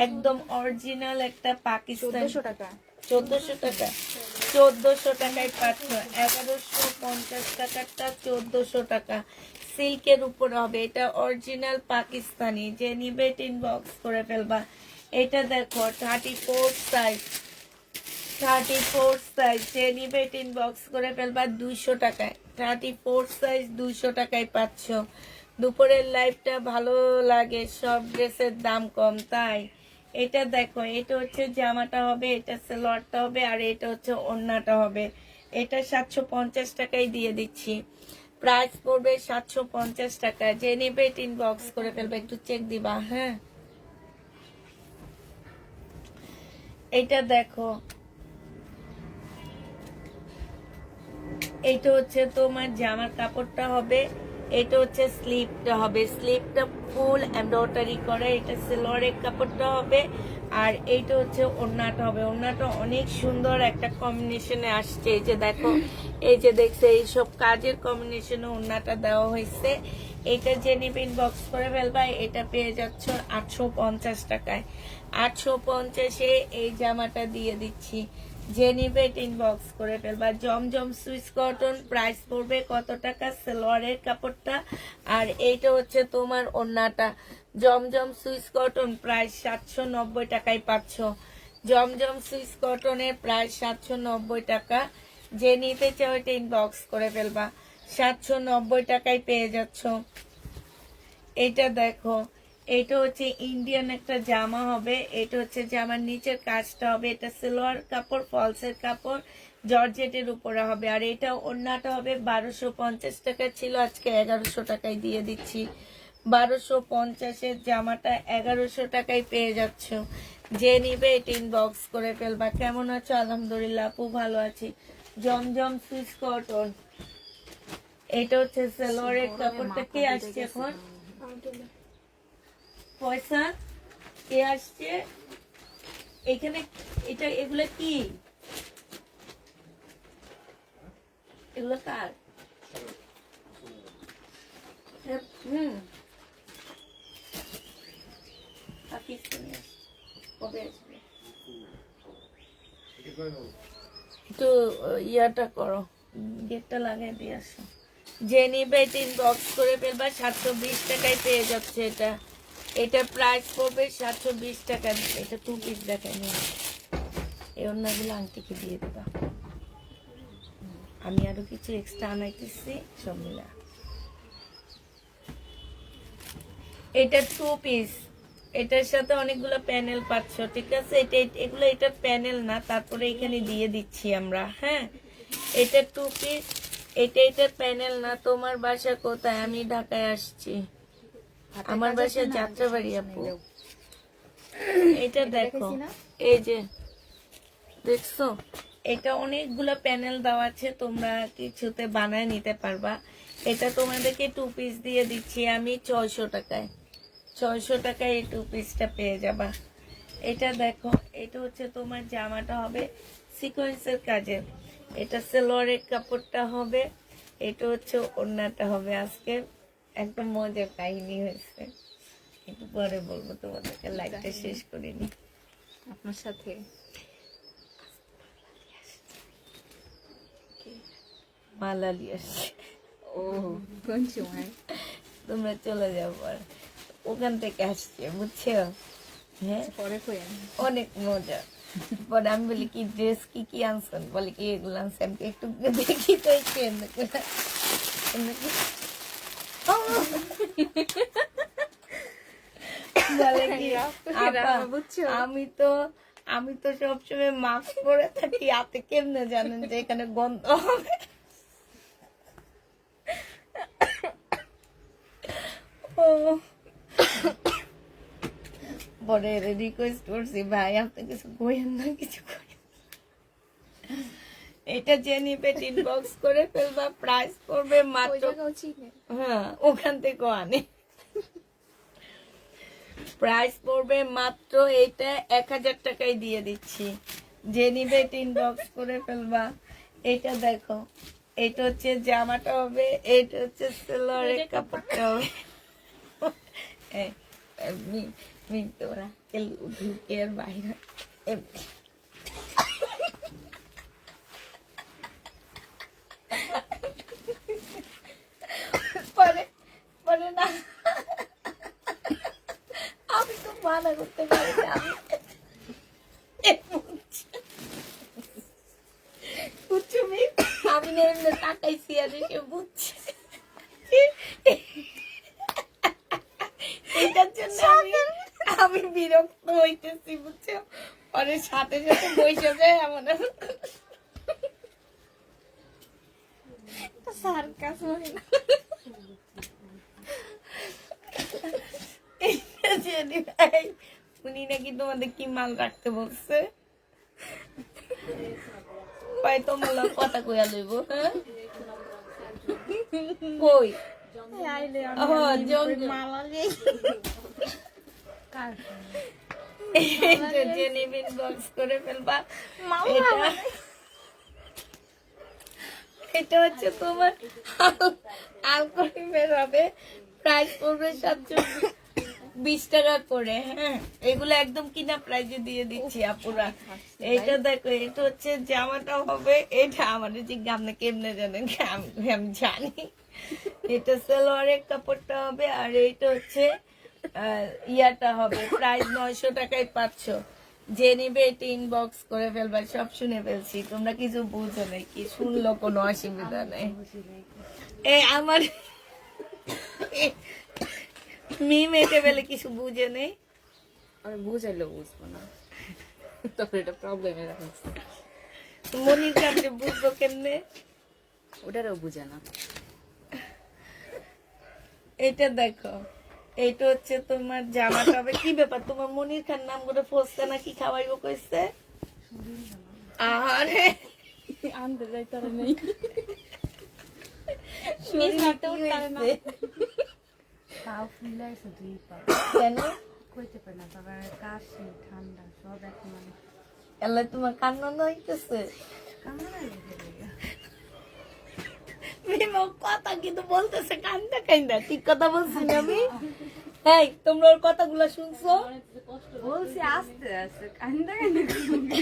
একদম অরিজিনাল একটা পাকিস্তান। 1400 টাকা। 1400 টাকা। 1400 টাকায় পাচ্ছ। 1150 টাকারটা 1400 টাকা। সিল্কের উপরে হবে, এটা অরিজিনাল পাকিস্তানি। যে নিবে ইনবক্স করে ফেলবা। এটা দেখো 34 সাইজ, 34 সাইজ। যে নিবে ইনবক্স করে ফেলবা 200 টাকায়। 34 সাইজ 200 টাকায় পাচ্ছ। দুপুরের লাইফটা ভালো লাগে, সব ড্রেসের দাম কম, তাই। এটা দেখো, এটা হচ্ছে জামাটা হবে, এটা সালোয়ারটা হবে, আর এটা হচ্ছে ওড়নাটা হবে। এটা 750 টাকায় দিয়ে দিচ্ছি। প্রাইস পড়বে 750 টাকা। যে নিবে ইনবক্স করে ফেলবে, একটু চেক দিবা। হ্যাঁ, এটা দেখো, এটা হচ্ছে তোমার জামার কাপড়টা হবে, এটা হচ্ছে স্লিপটা হবে। স্লিপটা ফুল এমব্রয়ডারি করে। এটা সালোয়ারের কাপড়টা হবে, আর এইটা হচ্ছে ওড়নাটা হবে। ওড়নাটা অনেক সুন্দর একটা কম্বিনেশনে আসছে। এই যে দেখো, এই যে দেখছে, এইসব কাজের কম্বিনেশনে ওড়নাটা দেওয়া হয়েছে। এটা যে নিবে ইনবক্স করে ফেলবা। এটা পেয়ে যাচ্ছ 850 টাকায়। 850-এ এই জামাটা দিয়ে দিচ্ছি। যে নিবে ইনবক্স করে ফেলবা। জমজম সুইস কটন। প্রাইস পড়বে কত টাকা? সালোয়ারের কাপড়টা, আর এইটা হচ্ছে তোমার ওড়নাটা। জমজম সুইস কটন প্রাইস 790 টাকায় পাচ্ছ। জমজম সুইস কটনের প্রাইস 790 টাকা। যে নিতে চাও এটা ইনবক্স করে ফেলবা। 790 টাকায় পেয়ে যাচ্ছ। এটা দেখো, এটা হচ্ছে ইন্ডিয়ান একটা জামা হবে। এটা হচ্ছে জামার নিচের কাজটা হবে, এটা সালোয়ার কাপড়, ফলসের কাপড়, জর্জেটের উপরে হবে, আর এটা ওড়নাটা হবে। 1250 টাকা ছিল, আজকে 1100 টাকায় দিয়ে দিচ্ছি। 1250-এর জামাটা 1100 টাকায় পেয়ে যাচ্ছ। যে নিবে এটা ইনবক্স করে ফেলবা। কেমন আছো? আলহামদুলিল্লাহ আপু, ভালো আছি। জমজম সুইস কটন। এটা হচ্ছে সালোয়ারের কাপড়টা। কে আসছে এখন? পয়সা কে আসছে এখানে? এটা এগুলো কি? এগুলো কার? পাকিস্তানি আসছে। কবে আসবে? একটু ইয়াটা করো, গেটটা লাগিয়ে দিয়ে আসো। যে নিবে এটা ইনবক্স করে ফেলবা। 720 টাকায় পেয়ে যাচ্ছে এটা। এটা প্রাইস পড়বে 720 টাকা। এটা 2 পিস দেখায় নিয়ে এই অন্যগুলো আন্টিকে দিয়ে দেবা। আমি আরো কিছু এক্সট্রা আনাইতেছি, সব মিলা। এটা 2 পিস, এটার সাথে অনেকগুলো প্যানেল পাচ্ছ, ঠিক আছে। এগুলো এটার প্যানেল না, তারপরে এখানে দিয়ে দিচ্ছি আমরা। হ্যাঁ, এটা 2 পিস। এটার প্যানেল না। তোমার বাসা কোথায়? আমি ঢাকায় আসছি। আমার বাসা যাত্রাবাড়ি আপু। এটা দেখো, এই যে দেখছো, এটা অনেকগুলো প্যানেল দেওয়া আছে, তোমরা কিছুতে বানায় নিতে পারবা। এটা তোমাদেরকে 2 পিস দিয়ে দিচ্ছি আমি 600 টাকায়। 600 টাকায় এই টু পিসটা পেয়ে যাবা। এটা দেখো, এটা হচ্ছে তোমার জামাটা হবে সিকোয়েন্সের কাজের, এটা সালোয়ারের কাপড়টা হবে, এটা হচ্ছে ওড়নাটা হবে। আজকে একদম মজার কাহিনী হয়েছে, একটু পরে বলবো তোমাদেরকে, লাইভটা শেষ করিনি। আপনার সাথে মালালি আসছে, ও কোন সময়? তোমরা চলে যাও পর, ওখান থেকে আসছে বুঝছো। হ্যাঁ পরে কই অনেক মজা। পরে আমি বলি কি ড্রেস কি কি আনছেন, বলে কি এগুলো আনছে, আমি একটু দেখি তো একটু বলে কি আপা, আমি তো সবসময় মাস্ক পরে থাকি, আপনি কেমনে জানেন যে এখানে গন্ধ হবে? ও পরে রিকোয়েস্ট করছি, ভাই আপনি কিছু কইেন না, কিছু কইেন না। এটা যে নিবে ইনবক্স করে ফেলবা, প্রাইস পড়বে মাত্র, হ্যাঁ ওখান থেকে আনে, প্রাইস পড়বে মাত্র এটা 1000 টাকায় দিয়ে দিচ্ছি। যে নিবে ইনবক্স করে ফেলবা। এটা দেখো, এটা হচ্ছে জামাটা হবে, এটা হচ্ছে সালোয়ারের কাপড়টা হবে। তোরা ঢুকে আর বাইরে পরে পরে না, আমি তো মানা করতে পারি না, আমি না এমনি তাকাইছি আর এসে বুঝছি, এটার জন্য আমি বিরক্ত হইতেছি বুঝছো। পরে সাথে সাথে বসে যায় এমন সার্কাস হয় না। উনি নাকি তোমাদের কি মাল রাখতে বলছে, ভাই তোমার কথা কইয়া লইব, হ্যাঁ কই করে ফেলবা। এটা হচ্ছে তোমার আলকোরিমের হবে, প্রাইস পড়বে 720 টাকা করে। হ্যাঁ এগুলো একদম কিনা প্রাইজে দিয়ে দিচ্ছি আপুরা। এইটা দেখো, এটা হচ্ছে জামাটা হবে, এটা আমাদের যে গামনা কেমনে জানেন, আমি জানি। এটা সালোয়ারের কাপড়টা হবে, আর এইটা হচ্ছে ইয়াটা হবে, প্রাইস 900 টাকায় 500। যে নিবে এটা ইনবক্স করে ফেলবা। সব শুনে ফেলছি, তোমরা কিছু বুঝো নাই, কি শুনলো কোনো অসুবিধা নেই। আমার মিম এটে বেলে কিছু বুঝে নেই, আমি বুঝাইলেও বুঝবো না, তখন এটা প্রবলেমে রাখছে। মনির কাছে বুঝবো কেমনে, ওটারও বুঝে না। এটা দেখো, এইটা হচ্ছে তোমার জামাটা হবে। কি ব্যাপার, তোমার মনির খান নাম করে ফসকা নাকি খাওয়াইবো কইছে? আরে আনতে যাই তারা নেই, কেন কইতে পারে না, তারপর কাশি ঠান্ডা সব এখন মানে এলা তোমার কান্না হইতেছে? কথা কিন্তু বলতেছে কান্দা কান্দা, ঠিক কথা বলছি না আমি? হ্যাঁ তোমরা ওর কথাগুলো শুনছো? বলছি আস্তে আস্তে কান্দা কান্দা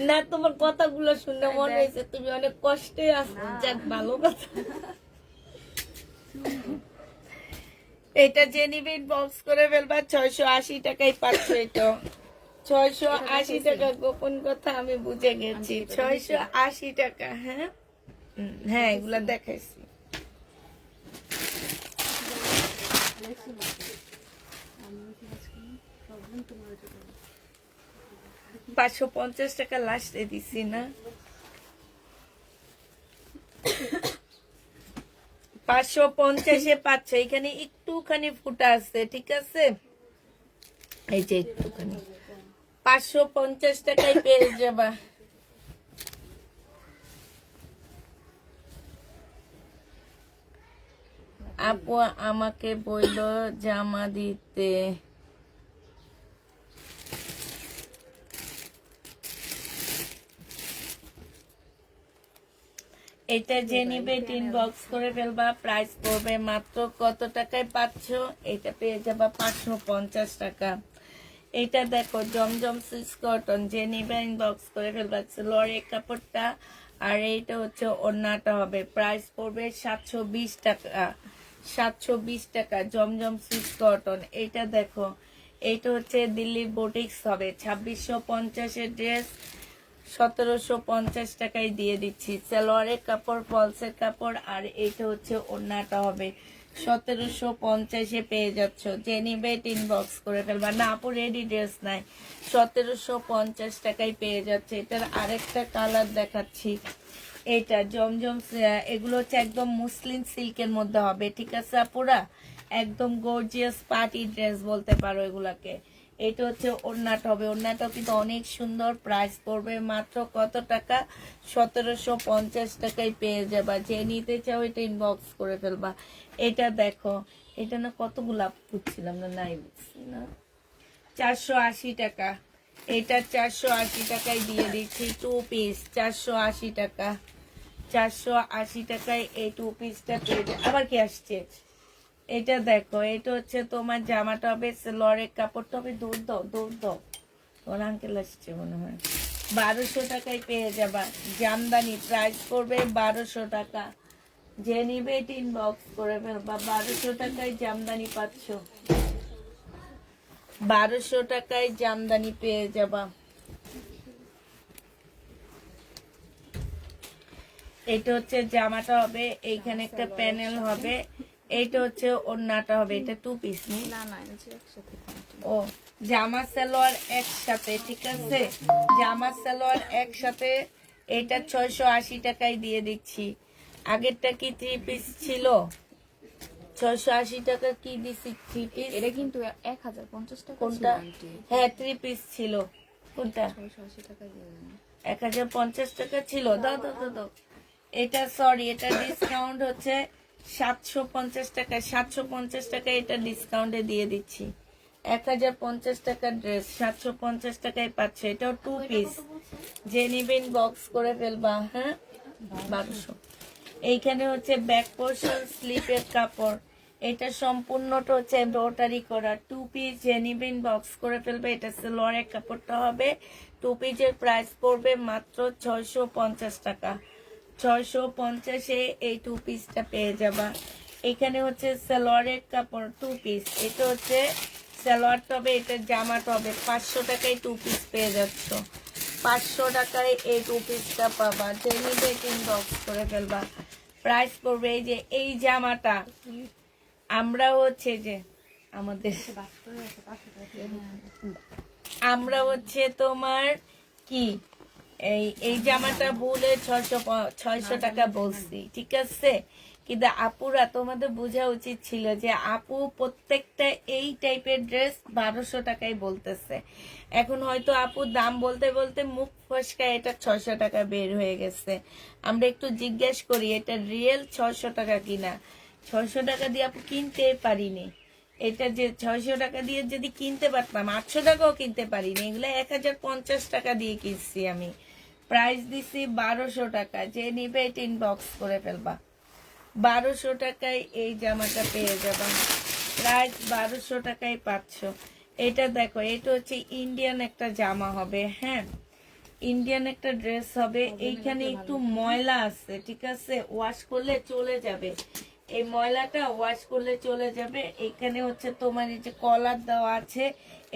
না, তোমার কথাগুলো শুনে মনে হয়েছে তুমি অনেক কষ্টে আছো। যাক ভালো কথা। এটা যে নিবে ইনবক্স করে ফেলবা, 680 টাকায় পাচ্ছ। এটা 680 টাকা, গোপন কথা আমি বুঝে গেছি, 680 টাকা। হ্যাঁ হ্যাঁ এগুলা দেখাইছি। 550 টাকা লাস্টে দিছি না, 550-এ পাচ্ছ। এখানে একটুখানি ফুটা আছে, ঠিক আছে, এই যে একটুখানি, 550 টাকায় পেয়ে যাবা। আপু আমাকে বইল জামা দিতে। এটা যে নিবে ইনবক্স করে ফেলবা। প্রাইস পড়বে মাত্র কত টাকায় পাচ্ছ? এটা পেয়ে যাবা 550 টাকা। এটা দেখো জমজম সুইস কটন, যে নিবে ইনবক্স করে ফেলবা। লরের কাপড়টা আর এইটা হচ্ছে ওড়নাটা হবে। প্রাইস পড়বে 720 টাকা। 720 টাকা জমজম সুইস কটন। এটা দেখো, এইটা হচ্ছে দিল্লি বুটিক্স হবে। 2650 ড্রেস 1750 টাকায় দিয়ে দিচ্ছি। সালোয়ারের কাপড়, ফলসের কাপড় আর এইটা হচ্ছে ওড়নাটা হবে। 1750 পেয়ে যাচ্ছ। যে নিবে ইনবক্স করে ফেলবা। না আপু রেডি ড্রেস নাই, 1750 টাকায় পেয়ে যাচ্ছে। এটার আরেকটা কালার দেখাচ্ছি। এটা জমজম, এগুলো হচ্ছে একদম মুসলিম সিল্কের মধ্যে হবে। ঠিক আছে আপুরা, একদম গর্জিয়াস পার্টি ড্রেস বলতে পারো এগুলাকে। এটা হচ্ছে ওড়নাটা হবে। ওড়নাটাও কিন্তু অনেক সুন্দর। প্রাইস পড়বে মাত্র কত টাকা? 1750 টাকায় পেয়ে যাবা। যে নিতে চাও এটা ইনবক্স করে ফেলবা। এটা দেখো, এটা না কতগুলা বুঝছিলাম না, নাই বুঝছি না। 480 টাকা। এটা 480 টাকায় দিয়ে দিচ্ছি। 2 পিস 480 টাকা। 480 টাকায় এই 2 পিসটা পেয়ে যাবে। আবার কি আসছে? এটা দেখো, এটা হচ্ছে তোমার জামাটা হবে। লরের কাপড়টা হবে। দৌড় দাও, দৌড় দাও। তোমার আঙ্কেল আসছে মনে হয়। 1200 টাকায় পেয়ে যাবা জামদানি। প্রাইস পড়বে 1200 টাকা। যে নিবে এটা ইনবক্স করে ফেলবা। 1200 টাকায় জামদানি পাচ্ছ। 1200 টাকায় জামদানি পেয়ে যাবা। এটা হচ্ছে জামাটা হবে। এইখানে একটা প্যানেল হবে। এইটা হচ্ছে ওড়নাটা হবে। এটা 2 পিস নি, না না এই যে একসাথে ও জামা সালোয়ার একসাথে। ঠিক আছে, জামা সালোয়ার একসাথে। এটা 680 টাকায় দিয়ে দিচ্ছি। আগেরটা কি 3 পিস ছিল? 680 টাকা কি দিছি 3 পিস? এটা কিন্তু 1050 টাকা কোনটা? ছিল আন্টি। হ্যাঁ 3 পিস ছিল। কোনটা? 680 টাকা দিয়ে দেন। 1050 টাকা ছিল। দাও দাও দাও দাও। এটা সরি, এটা ডিসকাউন্ট হচ্ছে 750 টাকা। 750 টাকা এটা ডিসকাউন্টে দিয়ে দিচ্ছি। 1050 টাকা ড্রেস 750 টাকায় পাচ্ছে। এটাও 2 পিস। যে নিবেন বক্স করে ফেলবা। হ্যাঁ 1200। এইখানে হচ্ছে ব্যাক পোর্শন স্লিপের কাপড়। এটা সম্পূর্ণটা হচ্ছে এমব্রয়ডারি করা। 2 পিস। যে নিবেন বক্স করে ফেলবে। এটা সালোয়ারের কাপড়টা হবে। 2 পিসের প্রাইস পড়বে মাত্র 650 টাকা। 650 এই 2 পিসটা পেয়ে যাবা। এখানে হচ্ছে সালোয়ারের কাপড় 2 পিস। এটা হচ্ছে সালোয়ারটা হবে, এটা জামাটা হবে। 500 টাকায় 2 পিস পেয়ে যাচ্ছ। 500 টাকায় এই 2 পিসটা পাবা। যে নিবে ইনবক্স করে ফেলবা। প্রাইস পড়বে এই যে এই জামাটা। আমরা হচ্ছে যে আমাদের আমরা হচ্ছে তোমার কি এই জামাটা ভুলে 600 টাকা বলছি। ঠিক আছে, কিন্তু আপুরা তোমাদের বোঝা উচিত ছিল যে আপু প্রত্যেকটা এই টাইপের ড্রেস 1200 টাকায় বলতেছে। এখন হয়তো আপু দাম বলতে বলতে মুখ ফসকা এটা 600 টাকা বের হয়ে গেছে। আমরা একটু জিজ্ঞেস করি এটা রিয়েল 600 টাকা কিনা। 600 টাকা দিয়ে আপু কিনতে পারিনি। এটা যে 600 টাকা দিয়ে যদি কিনতে পারতাম, 800 টাকাও কিনতে পারিনি। এগুলো 1050 টাকা দিয়ে কিনছি আমি। প্রাইস দিছি 1200 টাকা। যে নিবে এটা ইনবক্স করে ফেলবা। 1200 টাকায় এই জামাটা পেয়ে যাবা। প্রাইস 1200 টাকায় পাচ্ছ। এটা দেখো, এটা হচ্ছে ইন্ডিয়ান একটা জামা হবে। হ্যাঁ ইন্ডিয়ান একটা ড্রেস হবে। এইখানে একটু ময়লা আছে। ঠিক আছে, ওয়াশ করলে চলে যাবে। এই ময়লাটা ওয়াশ করলে চলে যাবে। এখানে হচ্ছে তোমার এই যে কলার দেওয়া আছে।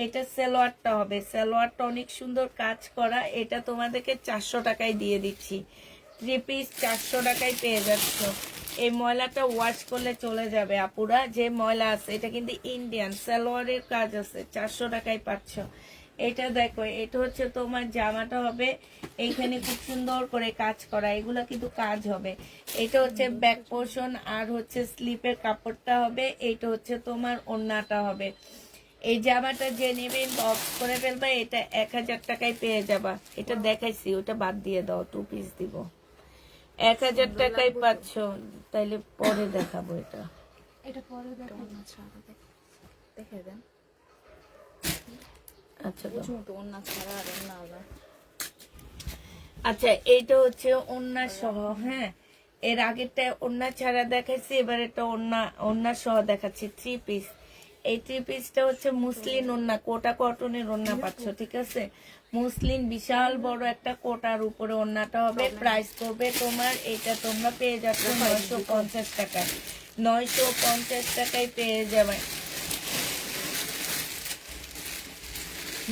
এটা সালোয়ারটা হবে। সালোয়ারটা অনেক সুন্দর কাজ করা। এটা তোমাদেরকে 400 টাকায় দিয়ে দিচ্ছি। 3 পিস 400 টাকায় পেয়ে যাচ্ছ। এই ময়লাটা ওয়াশ করলে চলে যাবে আপুরা। যে ময়লা আছে, এটা কিন্তু ইন্ডিয়ান সালোয়ারের কাজ আছে। 400 টাকায় পাচ্ছ। এটা দেখো, এটা হচ্ছে তোমার জামাটা হবে। এইখানে খুব সুন্দর করে কাজ করা। এগুলা কিন্তু কাজ হবে। এটা হচ্ছে ব্যাক পোর্শন আর হচ্ছে স্লিপের কাপড়টা হবে। এটা হচ্ছে তোমার ওড়নাটা হবে। এই জামাটা যে নেবে বক্স করে ফেলবে। এটা 1000 টাকায় পেয়ে যাবা। এটা দেখাইছি, ওটা বাদ দিয়ে দাও, 2 পিস দিব। 1000 টাকায় পাচ্ছ। তাইলে পরে দেখাবো এটা। এটা পরে দেখো। ওন্না ছাড়া দেখে দেন। আচ্ছা দাও। বুঝুন তো ওন্না ছাড়া আর ওন্না আলাদা। আচ্ছা এইটা হচ্ছে ওন্না সহ, হ্যাঁ এর আগেরটা ওন্না ছাড়া দেখাচ্ছি, এবার এটা ওন্না সহ দেখাচ্ছি। 3 পিস, এই 3 পিসটা হচ্ছে মুসলিন ওন্না, কোটা কটনের ওন্না পাচ্ছ, ঠিক আছে। মুসলিন বিশাল বড় একটা কোটার উপরে ওন্নাটা হবে। প্রাইস করবে তোমার, এটা তোমরা পেয়ে যাচ্ছ 950 টাকায়। 950 টাকায় পেয়ে যাবে।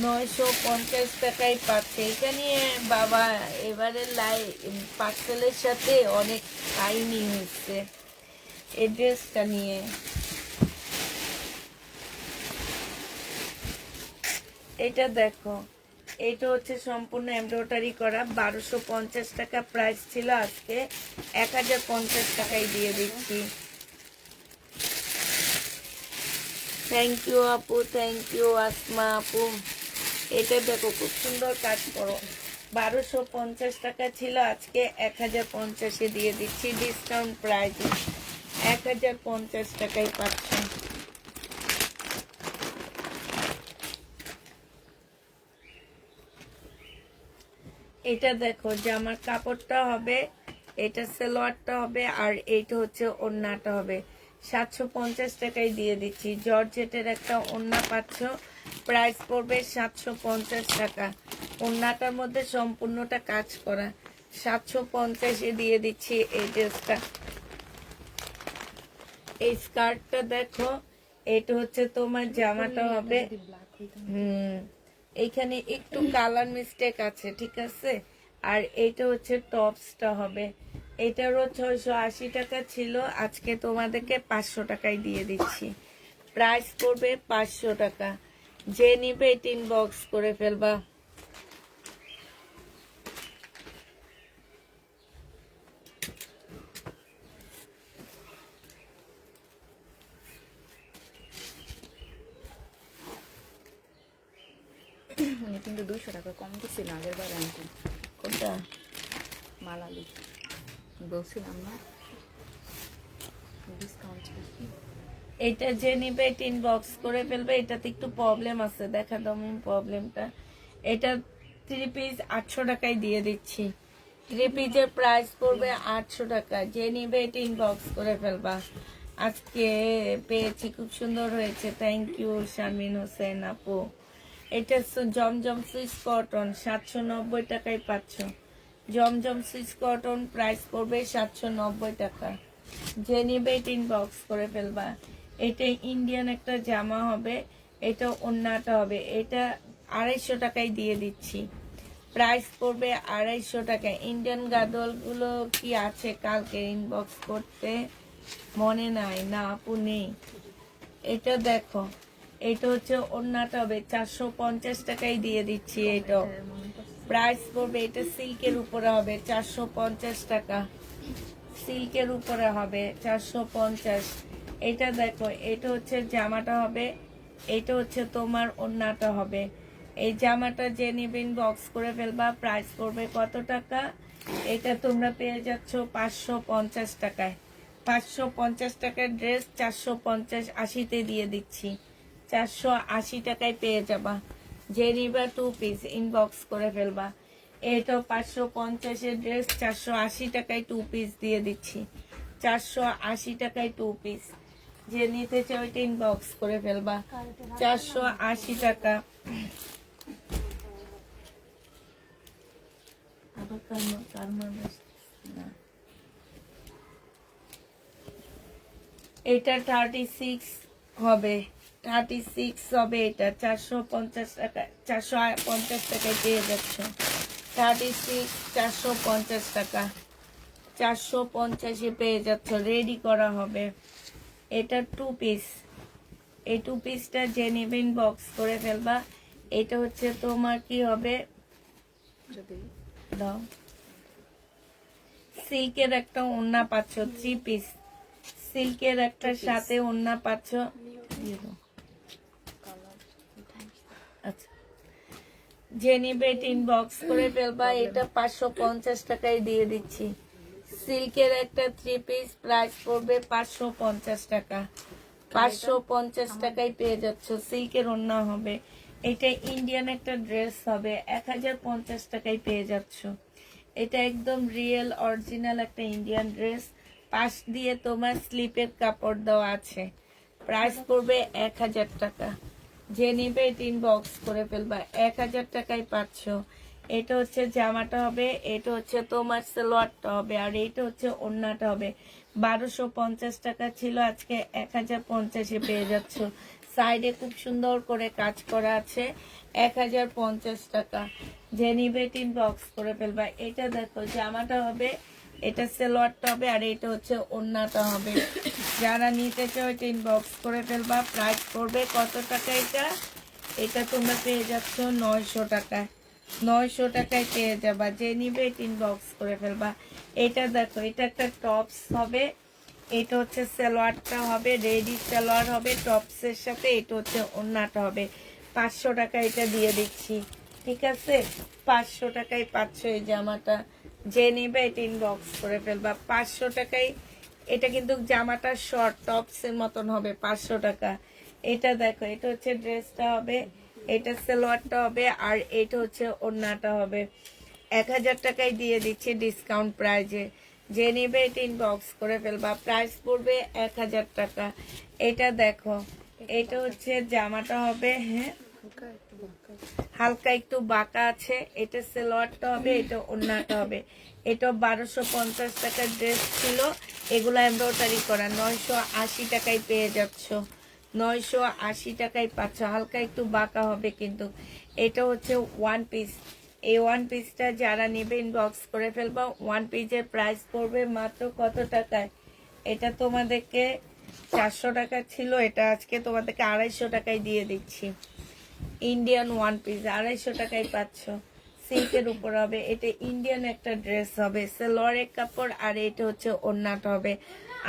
950 টাকায় পাচ্ছে। এটা নিয়ে বাবা এবারে পার্সেলের সাথে অনেক কাহিনী হচ্ছে এই ড্রেসটা নিয়ে। এটা দেখো, এটা হচ্ছে সম্পূর্ণ এমব্রয়ডারি করা, 1250 টাকা প্রাইস ছিল, আজকে 1050 টাকায় দিয়ে দিচ্ছি। থ্যাংক ইউ আপু, থ্যাংক ইউ আসমা আপু। এটা দেখো খুব সুন্দর কাজ করো, 1250 টাকা ছিল, আজকে 1050-এ দিয়ে দিচ্ছি ডিসকাউন্ট প্রাইসে। 1050 টাকায় পাচ্ছ। এটা দেখো জামার কাপড়টা হবে, এটা সালোয়ারটা হবে, আর এইটা হচ্ছে ওড়নাটা হবে। 750 টাকায় দিয়ে দিচ্ছি। জর্জেটের একটা ওড়না পাচ্ছ, প্রাইস পড়বে 750 টাকা। ওড়নাটার মধ্যে সম্পূর্ণটা কাজ করা, 750-এ দিয়ে দিচ্ছি এই ড্রেসটা। এই স্কার্টটা দেখো, এটা হচ্ছে তোমার জামাটা হবে। এইখানে একটু কালার মিস্টেক আছে, ঠিক আছে। আর এইটা হচ্ছে টপসটা হবে, এটারও 680 টাকা ছিল, আজকে তোমাদেরকে 500 টাকায় দিয়ে দিচ্ছি। প্রাইস পড়বে 500 টাকা। যে নিবে 3 বক্স করে ফেলবা। উনি কিন্তু 200 টাকা কম দিচ্ছিল আগের বার আনতে। কোনটা? মালালি বলছিলাম না ডিসকাউন্ট। এটা যে নিবে 3 বক্স করে ফেলবে। এটাতে একটু প্রবলেম আছে, দেখা দাও প্রবলেমটা। এটা 3 পিস 800 টাকায় দিয়ে দিচ্ছি। 3 পিসের প্রাইস পড়বে 800 টাকা। যে নিবে 3 বক্স করে ফেলবা। আজকে পেয়েছি, খুব সুন্দর হয়েছে, থ্যাংক ইউ শারমিন হোসেন আপু। এটা জমজম সুইস কটন, 790 টাকায় পাচ্ছ। জমজম সুইস কটন প্রাইস পড়বে 790 টাকা। যে নিবে 3 বক্স করে ফেলবা। এটা ইন্ডিয়ান একটা জামা হবে, এটা ওড়নাটা হবে, এটা 250 টাকায় দিয়ে দিচ্ছি। প্রাইস পড়বে 250 টাকা। ইন্ডিয়ান গাদোয়ালগুলো কি আছে কালকে ইনবক্স করতে, মনে নাই না আপু, নেই। এটা দেখো, এটা হচ্ছে ওড়নাটা হবে, 450 টাকায় দিয়ে দিচ্ছি। এটা প্রাইস পড়বে, এটা সিল্কের উপরে হবে, 450 টাকা। সিল্কের উপরে হবে 450। এটা দেখো, এটা হচ্ছে জামাটা হবে, এটা হচ্ছে তোমার ওড়নাটা হবে। এই জামাটা যে নিবেন বক্স করে ফেলবা। প্রাইস পড়বে কত টাকা? এটা তোমরা পেয়ে যাচ্ছ 550 টাকায়। 550 টাকার ড্রেস 450 80-তে দিয়ে দিচ্ছি। 480 টাকায় পেয়ে যাবা। যে নিবা 2 পিস ইনবক্স করে ফেলবা। এটা 550-এর ড্রেস 480 টাকায় 2 পিস দিয়ে দিচ্ছি। 480 টাকায় 2 পিস। যে নিতে চাও ওইটা ইনবক্স করে ফেলবা। 480 টাকা। আবার এটা 36 হবে, 36 হবে। এটা 450 টাকা, 450 টাকায় পেয়ে যাচ্ছ। 36 450 টাকা, 450-এ পেয়ে যাচ্ছ। রেডি করা হবে। এটা 2 পিস। এই 2 পিসটা যে নেবেন বক্স করে ফেলবা। এটা হচ্ছে তোমার কি হবে, দাও, সিল্কের একটা ওড়না পাচ্ছ, 3 পিস সিল্কের একটা সাথে ওড়না পাচ্ছ। আচ্ছা, যে নিবে 3 বক্স করে ফেলবা। এটা 550 টাকায় দিয়ে দিচ্ছি। সিল্কের একটা 3 পিস প্রাইস পড়বে 550 টাকা। 550 টাকায় পেয়ে যাচ্ছ। সিল্কের ওড়না হবে, এটা ইন্ডিয়ান একটা ড্রেস হবে, 1050 টাকায় পেয়ে যাচ্ছ। এটা একদম রিয়েল অরিজিনাল একটা ইন্ডিয়ান ড্রেস, পাশ দিয়ে তোমার স্লিপের কাপড় দেওয়া আছে। প্রাইস পড়বে 1000 টাকা। যে নিবে এটা ইনবক্স করে ফেলবা, 1000 টাকায় পাচ্ছ। এটা হচ্ছে জামাটা হবে, এটা হচ্ছে তোমার সালোয়ারটা হবে, আর এটা হচ্ছে ওড়নাটা হবে। 1250 টাকা ছিল, আজকে 1050-এ পেয়ে যাচ্ছ। সাইডে খুব সুন্দর করে কাজ করা আছে, 1050 টাকা। যে নিবে ইনবক্স করে ফেলবা। এটা দেখো জামাটা হবে, এটা সালোয়ারটা হবে, আর এটা হচ্ছে ওড়নাটা হবে। যারা নিতে চাও এটা ইনবক্স করে ফেলবা। প্রাইস পড়বে কত টাকা? এটা তোমরা পেয়ে যাচ্ছ 900 টাকায়। 900 টাকায় পেয়ে যাবা। যে নিবে ইনবক্স করে ফেলবা। এটা দেখো, এটা একটা টপস হবে, এটা হচ্ছে সালোয়ারটা হবে, রেডি সালোয়ার হবে টপসের সাথে, এটা হচ্ছে ওড়নাটা হবে। 500 টাকা এটা দিয়ে দিচ্ছি, ঠিক আছে? 500 টাকায় পাচ্ছ এই জামাটা। যে নিবে এটা ইনবক্স করে ফেলবা। 500 টাকায়। এটা কিন্তু জামাটা শর্ট টপসের মতন হবে, 500 টাকা। এটা দেখো, এটা হচ্ছে ড্রেসটা হবে, এটা সালোয়ারটা হবে, আর এটা হচ্ছে ওড়নাটা হবে। 1000 টাকায় দিয়ে দিচ্ছি ডিসকাউন্ট প্রাইজে। যে নিবে এটা ইনবক্স করে ফেলবা। প্রাইস পড়বে 1000 টাকা। এটা দেখো, এটা হচ্ছে জামাটা হবে, হ্যাঁ হালকা একটু বাঁকা আছে, এটা সালোয়ারটা হবে, এটা ওড়নাটা হবে। এটা 1250 টাকার ড্রেস ছিল, এগুলো এমব্রয়ডারি করা। 980 টাকায় পেয়ে যাচ্ছ। 980 টাকায় পাচ্ছ। হালকা একটু বাঁকা হবে কিন্তু। এটা হচ্ছে ওয়ান পিস। এই ওয়ান পিসটা যারা নেবে ইনবক্স করে ফেলবা। ওয়ান পিসের প্রাইস পড়বে মাত্র কত টাকায়? এটা তোমাদেরকে 400 টাকা ছিল, এটা আজকে তোমাদেরকে 250 টাকায় দিয়ে দিচ্ছি। ইন্ডিয়ান ওয়ান পিস 250 টাকায় পাচ্ছ। সিল্কের উপর হবে, এটা ইন্ডিয়ান একটা ড্রেস হবে, সালোয়ারের কাপড়, আর এটা হচ্ছে ওড়নাটা হবে।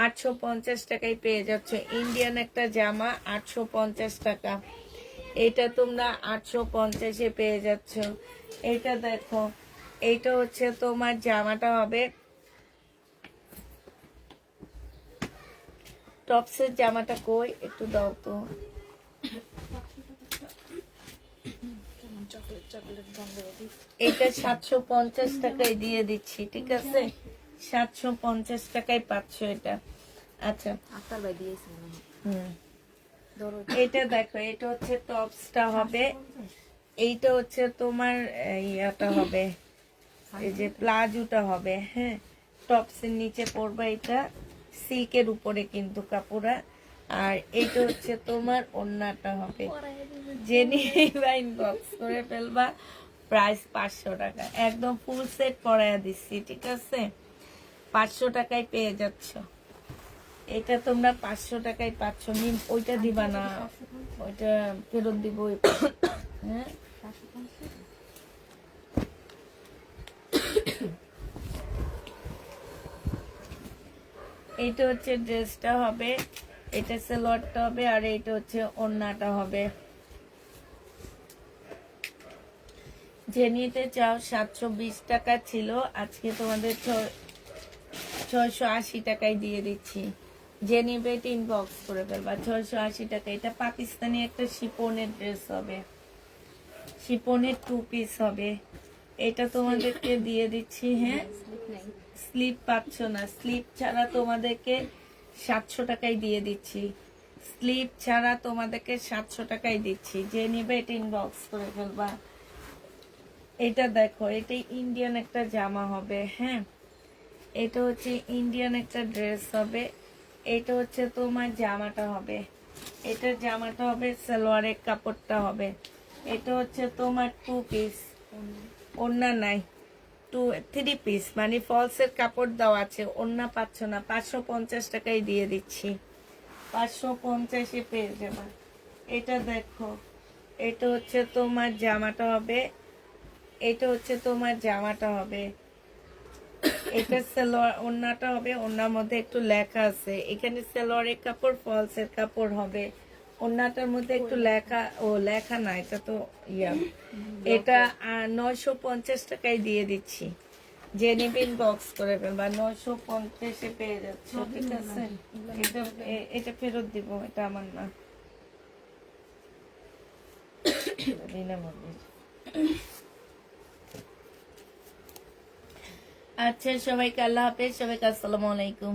850 টাকায় পেয়ে যাচ্ছ ইন্ডিয়ান একটা জামা, 850 টাকা। এটা তোমরা 850-এ পেয়ে যাচ্ছ। এটা দেখো, এইটা হচ্ছে তোমার জামাটা হবে, টপসের জামাটা কই একটু দাও তো। এটা 750 টাকায় দিয়ে দিচ্ছি, ঠিক আছে? 750 টাকায় পাচ্ছ এটা। আচ্ছা, এটা দেখো, এটা হচ্ছে টপসটা হবে, এইটা হচ্ছে তোমার ইয়াটা হবে, এই যে প্লাজোটা হবে, হ্যাঁ টপসের নিচে পড়বে। এটা সিল্কের উপরে কিন্তু কাপড়া, আর এইটা হচ্ছে তোমার ওড়নাটা হবে। যে নিবা ইনবক্স করে ফেলবা। প্রাইস 500 টাকা, একদম ফুল সেট পরাইয়া দিচ্ছি, ঠিক আছে? 500 টাকায় পেয়ে যাচ্ছ। এটা তোমরা 500 টাকায় পাচ্ছ। ওইটা দিবা না, ওইটা ফেরত দিব। হ্যাঁ, এইটা হচ্ছে ড্রেসটা হবে, এটা সালোয়ারটা হবে, আর এইটা হচ্ছে ওড়নাটা হবে। যে নিতে চাও 720 টাকা ছিল, আজকে তোমাদের 680 টাকায় দিয়ে দিচ্ছি। যে নিবে এটা ইনবক্স করে ফেলবা। 680 টাকা। এটা পাকিস্তানি একটা শিপনের ড্রেস হবে, শিপনের 2 পিস হবে। এটা তোমাদেরকে দিয়ে দিচ্ছি, হ্যাঁ স্লিপ পাচ্ছ না, স্লিপ ছাড়া তোমাদেরকে 700 টাকায় দিয়ে দিচ্ছি। স্লিপ ছাড়া তোমাদেরকে 700 টাকায় দিচ্ছি। যে নিবে এটা ইনবক্স করে ফেলবা। এটা দেখো, এটা ইন্ডিয়ান একটা জামা হবে, হ্যাঁ এটা হচ্ছে ইন্ডিয়ান একটা ড্রেস হবে। এটা হচ্ছে তোমার জামাটা হবে, এটা জামাটা হবে, সালোয়ারের কাপড়টা হবে। এটা হচ্ছে তোমার 2 পিস, ওড়না নাই, 3 পিস, মানে ফলসের কাপড় দেওয়া আছে, ওড়না পাচ্ছ না। 550 টাকায় দিয়ে দিচ্ছি, 550-এ পেয়ে যাবে। এটা দেখো, এটা হচ্ছে তোমার জামাটা হবে, এটা হচ্ছে তোমার জামাটা হবে, এটা সালোয়ার, ওড়নাটা হবে, ওড়নার মধ্যে একটু লেখা আছে, এখানে সালোয়ারের কাপড় ফলসের কাপড় হবে, ওড়নাটার মধ্যে একটু লেখা, ও লেখা না, এটা তো ইয়া। এটা 950 টাকায় দিয়ে দিচ্ছি, যে নিবেন বক্স করে ফেলবা 950 পেয়ে যাচ্ছে, ঠিক আছে? এটা ফেরত দিব, এটা আমার না। আচ্ছা, সবাইকে আল্লাহ হাফেজ, সবাইকে আসসালামু আলাইকুম।